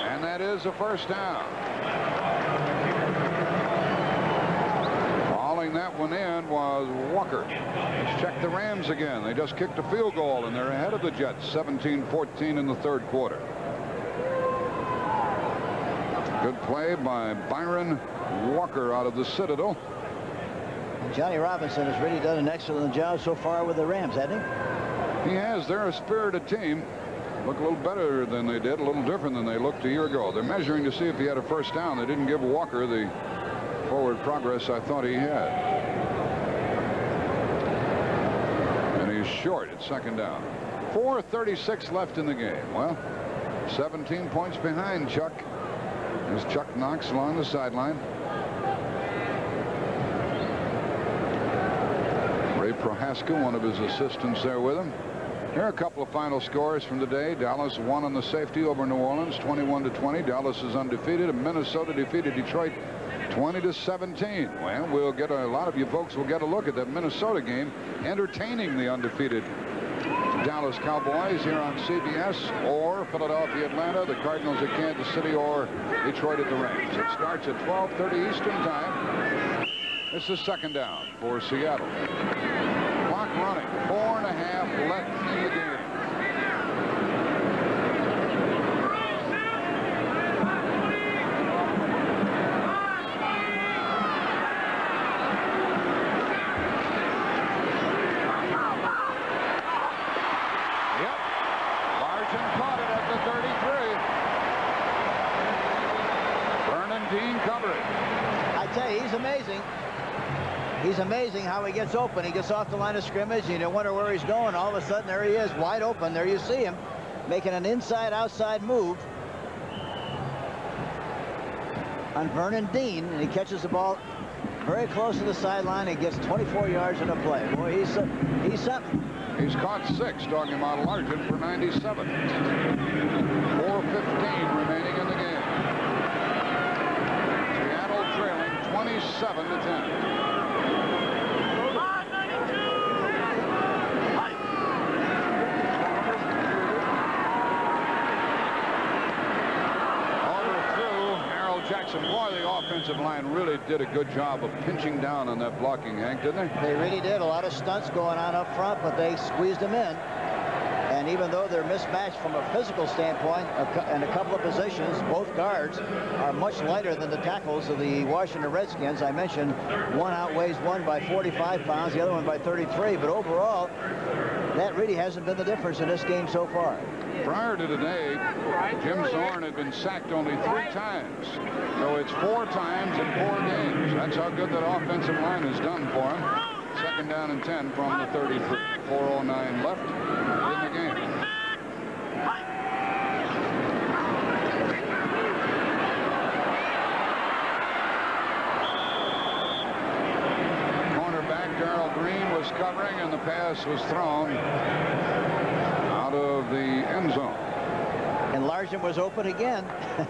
And that is a first down. Hauling that one in was Walker. Let's check the Rams again. They just kicked a field goal, and they're ahead of the Jets, 17-14 in the third quarter. Good play by Byron Walker out of the Citadel. Johnny Robinson has really done an excellent job so far with the Rams, hasn't he? He has. They're a spirited team. Look a little better than they did, a little different than they looked a year ago. They're measuring to see if he had a first down. They didn't give Walker the forward progress I thought he had. And he's short at second down. 4:36 left in the game. Well, 17 points behind Chuck. There's Chuck Knox along the sideline. Ray Prohaska, one of his assistants there with him. Here are a couple of final scores from the day. Dallas won on the safety over New Orleans, 21-20. Dallas is undefeated, and Minnesota defeated Detroit 20-17. Well, we'll get a lot of you folks will get a look at that Minnesota game, entertaining the undefeated Dallas Cowboys here on CBS, or Philadelphia, Atlanta, the Cardinals at Kansas City, or Detroit at the Rams. It starts at 12:30 Eastern time. This is second down for Seattle. Clock running, 4.5 left in the game. He's amazing how he gets open. He gets off the line of scrimmage. You don't wonder where he's going. All of a sudden, there he is, wide open. There you see him making an inside-outside move on Vernon Dean, and he catches the ball very close to the sideline. He gets 24 yards in a play. Boy, he's something. He's caught 6, talking about Largent for 97. 4:15 remaining in the game. Seattle trailing 27-10. Dixon. Boy, the offensive line really did a good job of pinching down on that blocking, Hank, didn't they? They really did. A lot of stunts going on up front, but they squeezed them in. And even though they're mismatched from a physical standpoint in a couple of positions, both guards are much lighter than the tackles of the Washington Redskins. I mentioned one outweighs one by 45 pounds, the other one by 33. But overall, that really hasn't been the difference in this game so far. Prior to today, Jim Zorn had been sacked only 3 times. So it's 4 times in 4 games. That's how good that offensive line has done for him. 2nd down and 10 from the 33. 4:09 left in the game. Cornerback Darrell Green was covering, and the pass was thrown out of the end zone. And Largent was open again.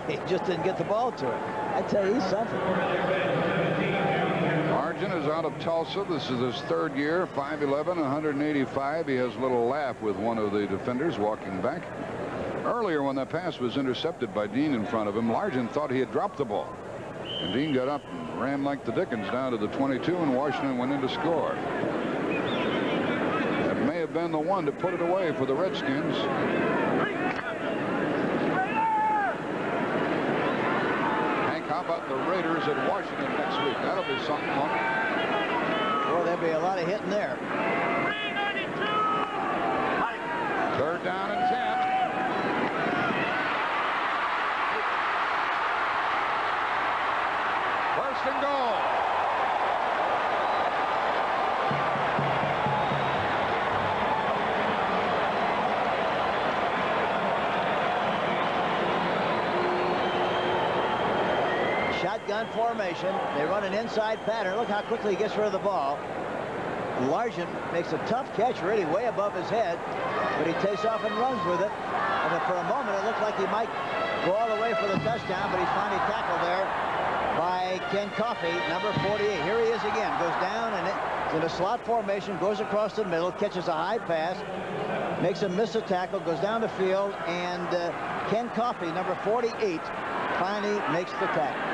He just didn't get the ball to it. I tell you, he's something. Largent is out of Tulsa. This is his 3rd year, 5'11", 185. He has a little laugh with one of the defenders walking back. Earlier, when that pass was intercepted by Dean in front of him, Largent thought he had dropped the ball. And Dean got up and ran like the Dickens down to the 22, and Washington went in to score. That may have been the one to put it away for the Redskins. How about the Raiders at Washington next week? That'll be something. Well, there'll be a lot of hitting there. 3rd down and 10. First and goal. Shotgun formation. They run an inside pattern. Look how quickly he gets rid of the ball. Largent makes a tough catch, really way above his head, but he takes off and runs with it. And then for a moment, it looked like he might go all the way for the touchdown, but he's finally tackled there by Ken Coffey, number 48. Here he is again. Goes down and in a slot formation, goes across the middle, catches a high pass, makes him miss a tackle, goes down the field, and Ken Coffey, number 48, finally makes the tackle.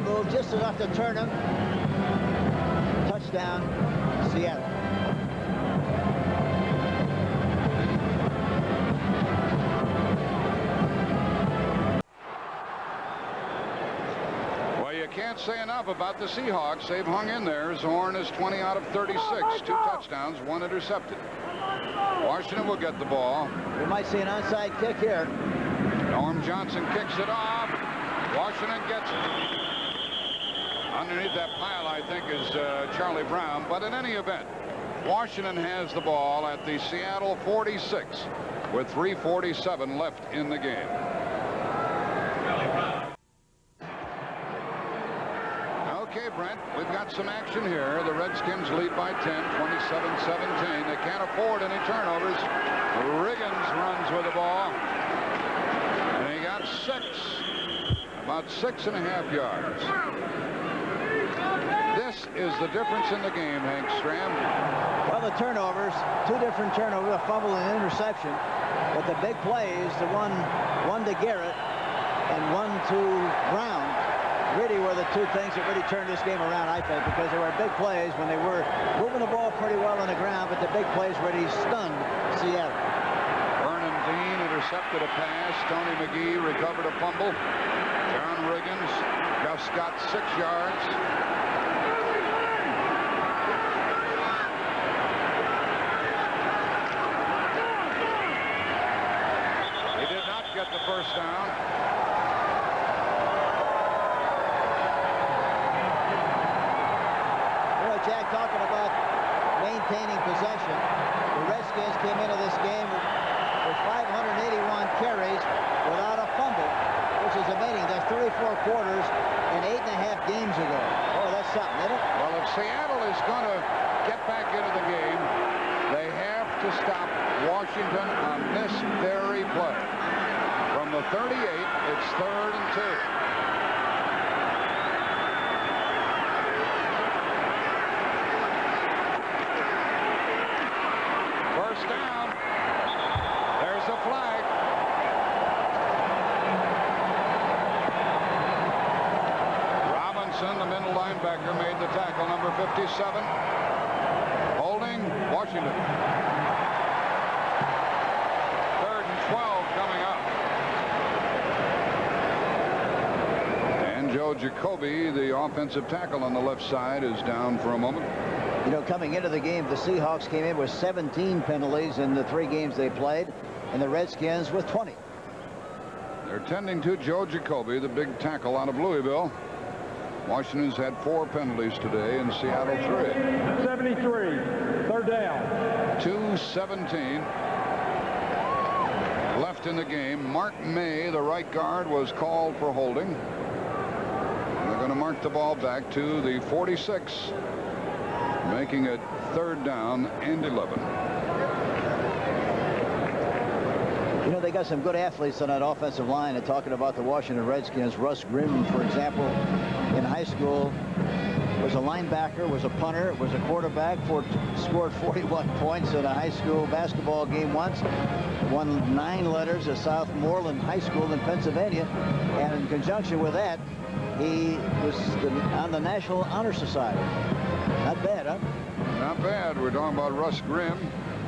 Move just enough to turn him. Touchdown, Seattle. Well, you can't say enough about the Seahawks. They've hung in there. Zorn is 20 out of 36. 2 touchdowns, 1 intercepted. Washington will get the ball. We might see an onside kick here. Norm Johnson kicks it off. Washington gets it. Underneath that pile, I think, is Charlie Brown. But in any event, Washington has the ball at the Seattle 46 with 3:47 left in the game. Okay, Brent, we've got some action here. The Redskins lead by 10, 27-17. They can't afford any turnovers. Riggins runs with the ball. And he got 6. About 6.5 yards. This is the difference in the game, Hank Stram. Well, the turnovers, 2 different turnovers, a fumble and interception. But the big plays, the one to Garrett and one to Brown. really were the two things that really turned this game around, I think, because there were big plays when they were moving the ball pretty well on the ground, but the big plays really stunned Seattle. Vernon Dean intercepted a pass. Tony McGee recovered a fumble. John Riggins just got 6 yards. He did not get the first down. Jack, talking about maintaining possession, the Redskins came into this game with 581 carries without a fumble, which is amazing. That's 34 quarters and 8.5 games ago. Oh, that's something, isn't it? Well, if Seattle is going to get back into the game, they have to stop Washington on this very play. From the 38, it's 3rd and 2. Down. There's a flag. Robinson, the middle linebacker, made the tackle, number 57. Holding Washington. 3rd and 12 coming up. And Joe Jacoby, the offensive tackle on the left side, is down for a moment. You know, coming into the game, the Seahawks came in with 17 penalties in the 3 games they played, and the Redskins with 20. They're tending to Joe Jacoby, the big tackle out of Louisville. Washington's had 4 penalties today, and Seattle 3. 73, 3rd down. 2:17 left in the game. Mark May, the right guard, was called for holding. And they're going to mark the ball back to the 46. Making it 3rd down and 11. You know, they got some good athletes on that offensive line. And talking about the Washington Redskins, Russ Grimm, for example, in high school was a linebacker, was a punter, was a quarterback, scored 41 points in a high school basketball game once, won 9 letters at Southmoreland High School in Pennsylvania, and in conjunction with that, he was on the National Honor Society. Not bad, huh? Not bad. We're talking about Russ Grimm.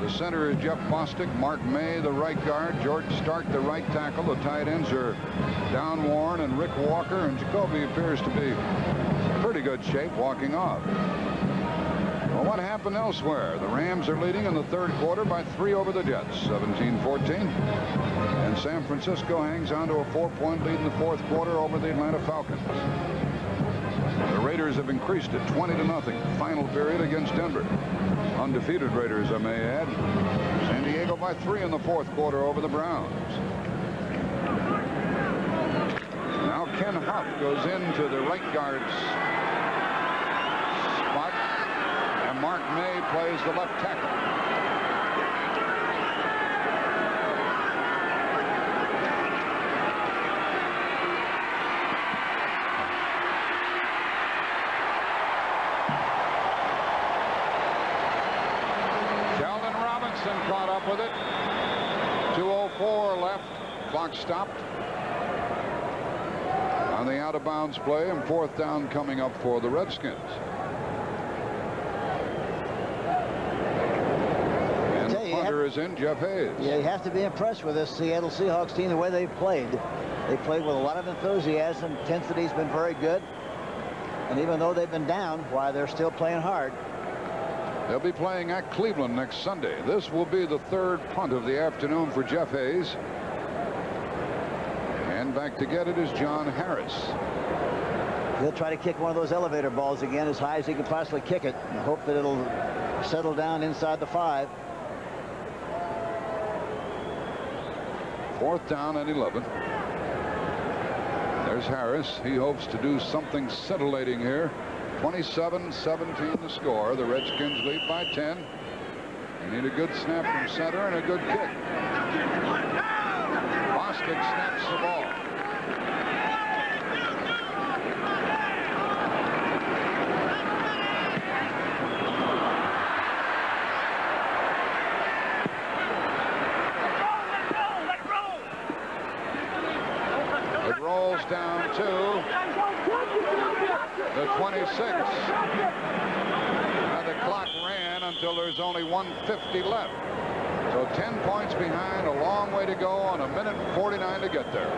The center is Jeff Bostic. Mark May, the right guard. George Stark, the right tackle. The tight ends are Don Warren and Rick Walker. And Jacoby appears to be in pretty good shape walking off. Well, what happened elsewhere? The Rams are leading in the 3rd quarter by 3 over the Jets, 17-14. And San Francisco hangs on to a 4-point lead in the 4th quarter over the Atlanta Falcons. The Raiders have increased it 20-0. Final period against Denver. Undefeated Raiders, I may add. San Diego by 3 in the 4th quarter over the Browns. Now Ken Huff goes into the right guard's spot, and Mark May plays the left tackle. Caught up with it. 2:04 left. Clock stopped. On the out-of-bounds play, and 4th down coming up for the Redskins. And the punter is in, Jeff Hayes. Yeah, you have to be impressed with this Seattle Seahawks team, the way they've played. They played with a lot of enthusiasm. Intensity's been very good. And even though they've been down, why, they're still playing hard. They'll be playing at Cleveland next Sunday. This will be the 3rd punt of the afternoon for Jeff Hayes. And back to get it is John Harris. He'll try to kick one of those elevator balls again as high as he can possibly kick it, and hope that it'll settle down inside the 5. 4th down and 11. There's Harris. He hopes to do something scintillating here. 27-17 the score. The Redskins lead by 10. They need a good snap from center and a good kick. Bostic snaps the ball. It rolls down 2. 26. Now the clock ran until there's only 1:50 left. So 10 points behind, a long way to go, and 1:49 to get there.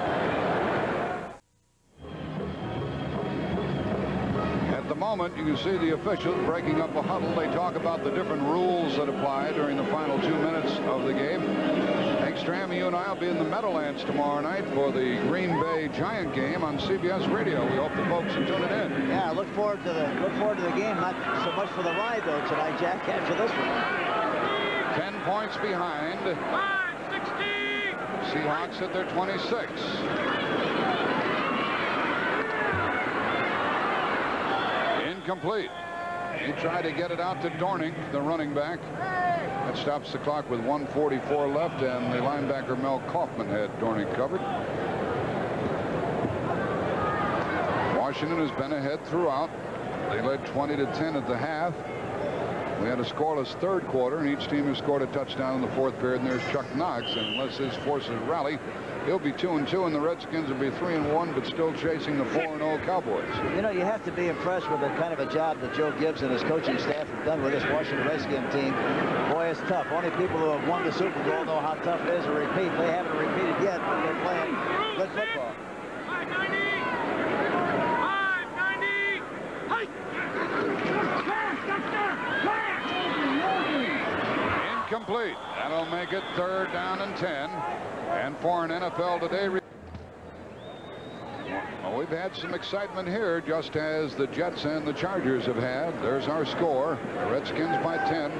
At the moment, you can see the officials breaking up a huddle. They talk about the different rules that apply during the final 2 minutes of the game. Hank Stram, you and I will be in the Meadowlands tomorrow night for the Green Bay Giant game on CBS Radio. We hope the folks are tuning in. Yeah, look forward to the game. Not so much for the ride though tonight, Jack, after this one. 10 points behind. 5-16. Seahawks at their 26. Incomplete. He tried to get it out to Dornick, the running back. That stops the clock with 1:44 left, and the linebacker Mel Kaufman had Dornick covered. Washington has been ahead throughout. They led 20-10 at the half. We had a scoreless third quarter, and each team has scored a touchdown in the fourth period, and there's Chuck Knox, and unless his forces rally, he'll be 2-2, and the Redskins will be 3-1, but still chasing the 4-0 Cowboys. You know, you have to be impressed with the kind of a job that Joe Gibbs and his coaching staff have done with this Washington Redskins team. Boy, it's tough. Only people who have won the Super Bowl know how tough it is to repeat. They haven't repeated yet, but they're playing good football. 590. 590. Incomplete. That'll make it 3rd down and 10. And for an NFL Today. Well, we've had some excitement here, just as the Jets and the Chargers have had. There's our score. The Redskins by 10.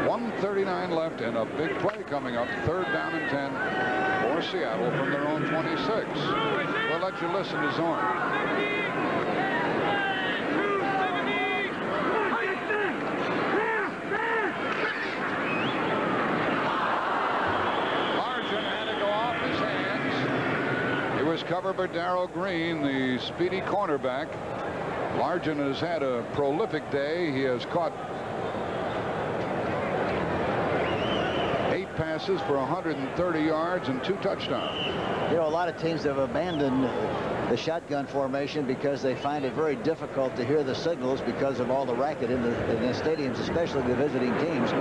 1:39 left, and a big play coming up. 3rd down and 10 for Seattle from their own 26. We'll let you listen to Zorn. Covered by Darrell Green, the speedy cornerback. Largent has had a prolific day. He has caught 8 passes for 130 yards and 2 touchdowns. You know, a lot of teams have abandoned the shotgun formation because they find it very difficult to hear the signals because of all the racket in the stadiums, especially the visiting teams.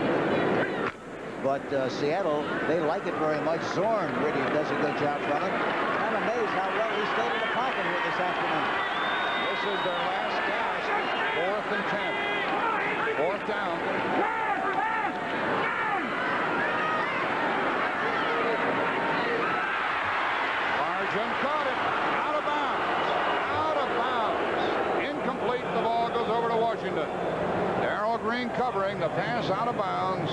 But Seattle, they like it very much. Zorn really does a good job from it. I'm amazed how well he stayed in the pocket here this afternoon. This is their last gasp. 4th and 10. 4th down. Largent caught it. Out of bounds. Out of bounds. Incomplete. The ball goes over to Washington. Darrell Green covering the pass out of bounds.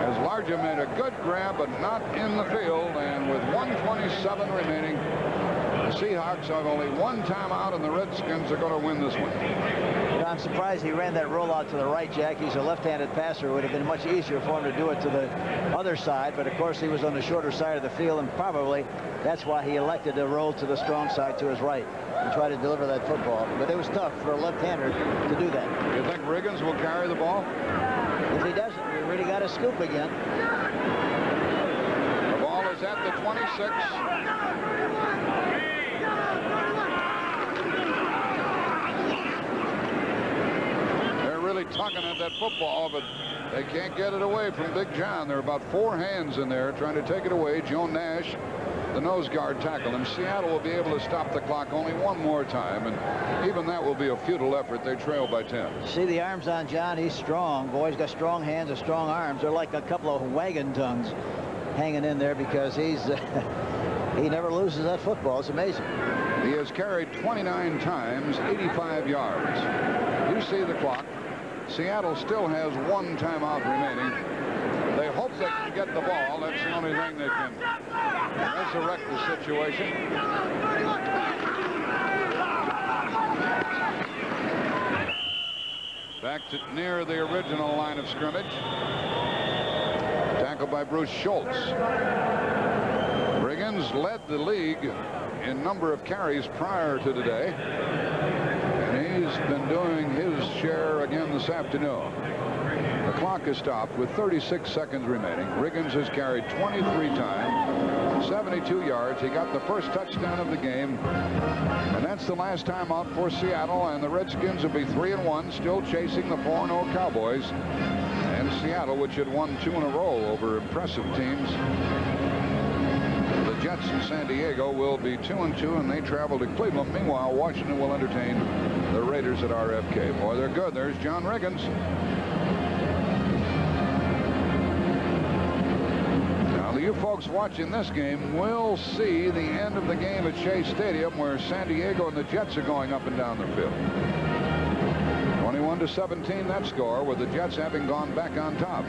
As Largent made a good grab, but not in the field, and with 1:27 remaining, the Seahawks have only 1 timeout, and the Redskins are going to win this one. You know, I'm surprised he ran that rollout to the right, Jack. He's a left-handed passer. It would have been much easier for him to do it to the other side, but of course he was on the shorter side of the field, and probably that's why he elected to roll to the strong side to his right and try to deliver that football. But it was tough for a left-hander to do that. You think Riggins will carry the ball? If he doesn't, we really got to scoop again. The ball is at the 26. They're really tugging at that football, but they can't get it away from Big John. There are about 4 hands in there trying to take it away. Joe Nash, the nose guard, tackle. And Seattle will be able to stop the clock only 1 more time, and even that will be a futile effort. They trail by 10. See the arms on John. He's strong. Boy, he's got strong hands and strong arms. They're like a couple of wagon tongues hanging in there because he's he never loses that football. It's amazing. He has carried 29 times, 85 yards. You see the clock. Seattle still has 1 timeout remaining. They hope they can get the ball. That's the only thing they can resurrect the situation. Back to near the original line of scrimmage. Tackled by Bruce Schultz. Riggins led the league in number of carries prior to today, and he's been doing his share again this afternoon. The clock is stopped with 36 seconds remaining. Riggins has carried 23 times, 72 yards. He got the first touchdown of the game. And that's the last time out for Seattle. And the Redskins will be 3-1, still chasing the 4-0 Cowboys. And Seattle, which had won 2 in a row over impressive teams. The Jets in San Diego will be 2-2, and they travel to Cleveland. Meanwhile, Washington will entertain the Raiders at RFK. Boy, they're good. There's John Riggins. Now, you folks watching this game will see the end of the game at Shea Stadium, where San Diego and the Jets are going up and down the field. 21-17, that score, with the Jets having gone back on top.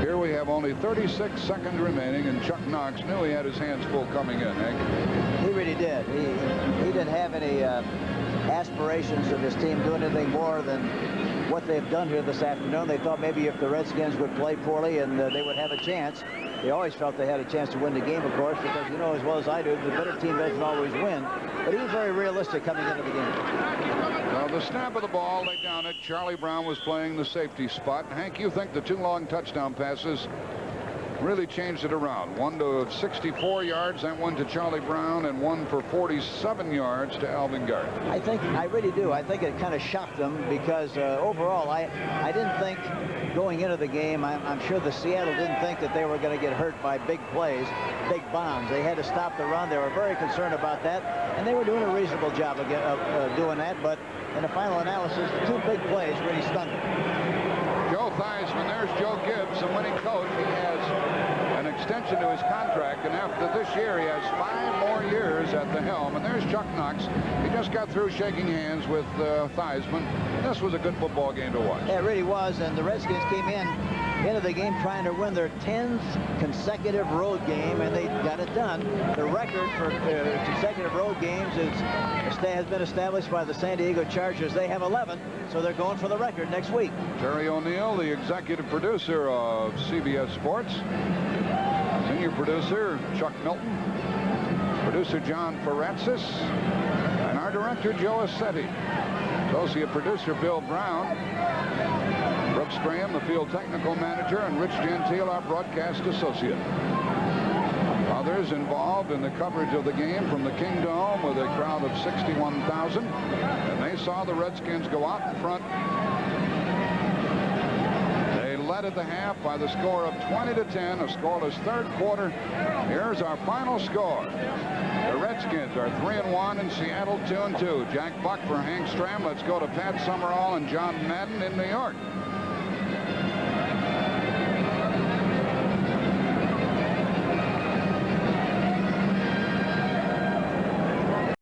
Here we have only 36 seconds remaining, and Chuck Knox knew he had his hands full coming in, Hank. He really did. He didn't have any aspirations of his team doing anything more than what they've done here this afternoon. They thought maybe if the Redskins would play poorly and they would have a chance. They always felt they had a chance to win the game, of course, because you know as well as I do, the better team doesn't always win. But he was very realistic coming into the game. Well, the snap of the ball, laid down it. Charlie Brown was playing the safety spot. Hank, you think the 2 long touchdown passes really changed it around? One to 64 yards, that one to Charlie Brown, and one for 47 yards to Alvin Gardner. I really do. I think it kind of shocked them because overall, I didn't think going into the game, I'm sure the Seattle didn't think that they were going to get hurt by big plays, big bombs. They had to stop the run. They were very concerned about that, and they were doing a reasonable job of doing that. But in the final analysis, the 2 big plays really stunned them. Joe Theismann, there's Joe Gibbs, the winning coach. He has an extension to his contract, and after this year, he has 5 more years at the helm. And there's Chuck Knox. He just got through shaking hands with Theismann. This was a good football game to watch. Yeah, it really was, and the Redskins came into the game trying to win their 10th consecutive road game, and they got it done. The record for consecutive road games has been established by the San Diego Chargers. They have 11, so they're going for the record next week. Terry O'Neill, the executive producer of CBS Sports. Senior producer, Chuck Milton. Producer, John Feratsis. And our director, Joe Assetti. Associate producer, Bill Brown. Brooks Stram, the field technical manager, and Rich Gentile, our broadcast associate. Others involved in the coverage of the game from the Kingdome with a crowd of 61,000. And they saw the Redskins go out in front. They led at the half by the score of 20-10, a scoreless third quarter. Here's our final score. The Redskins are 3-1 and Seattle 2-2. Jack Buck for Hank Stram. Let's go to Pat Summerall and John Madden in New York.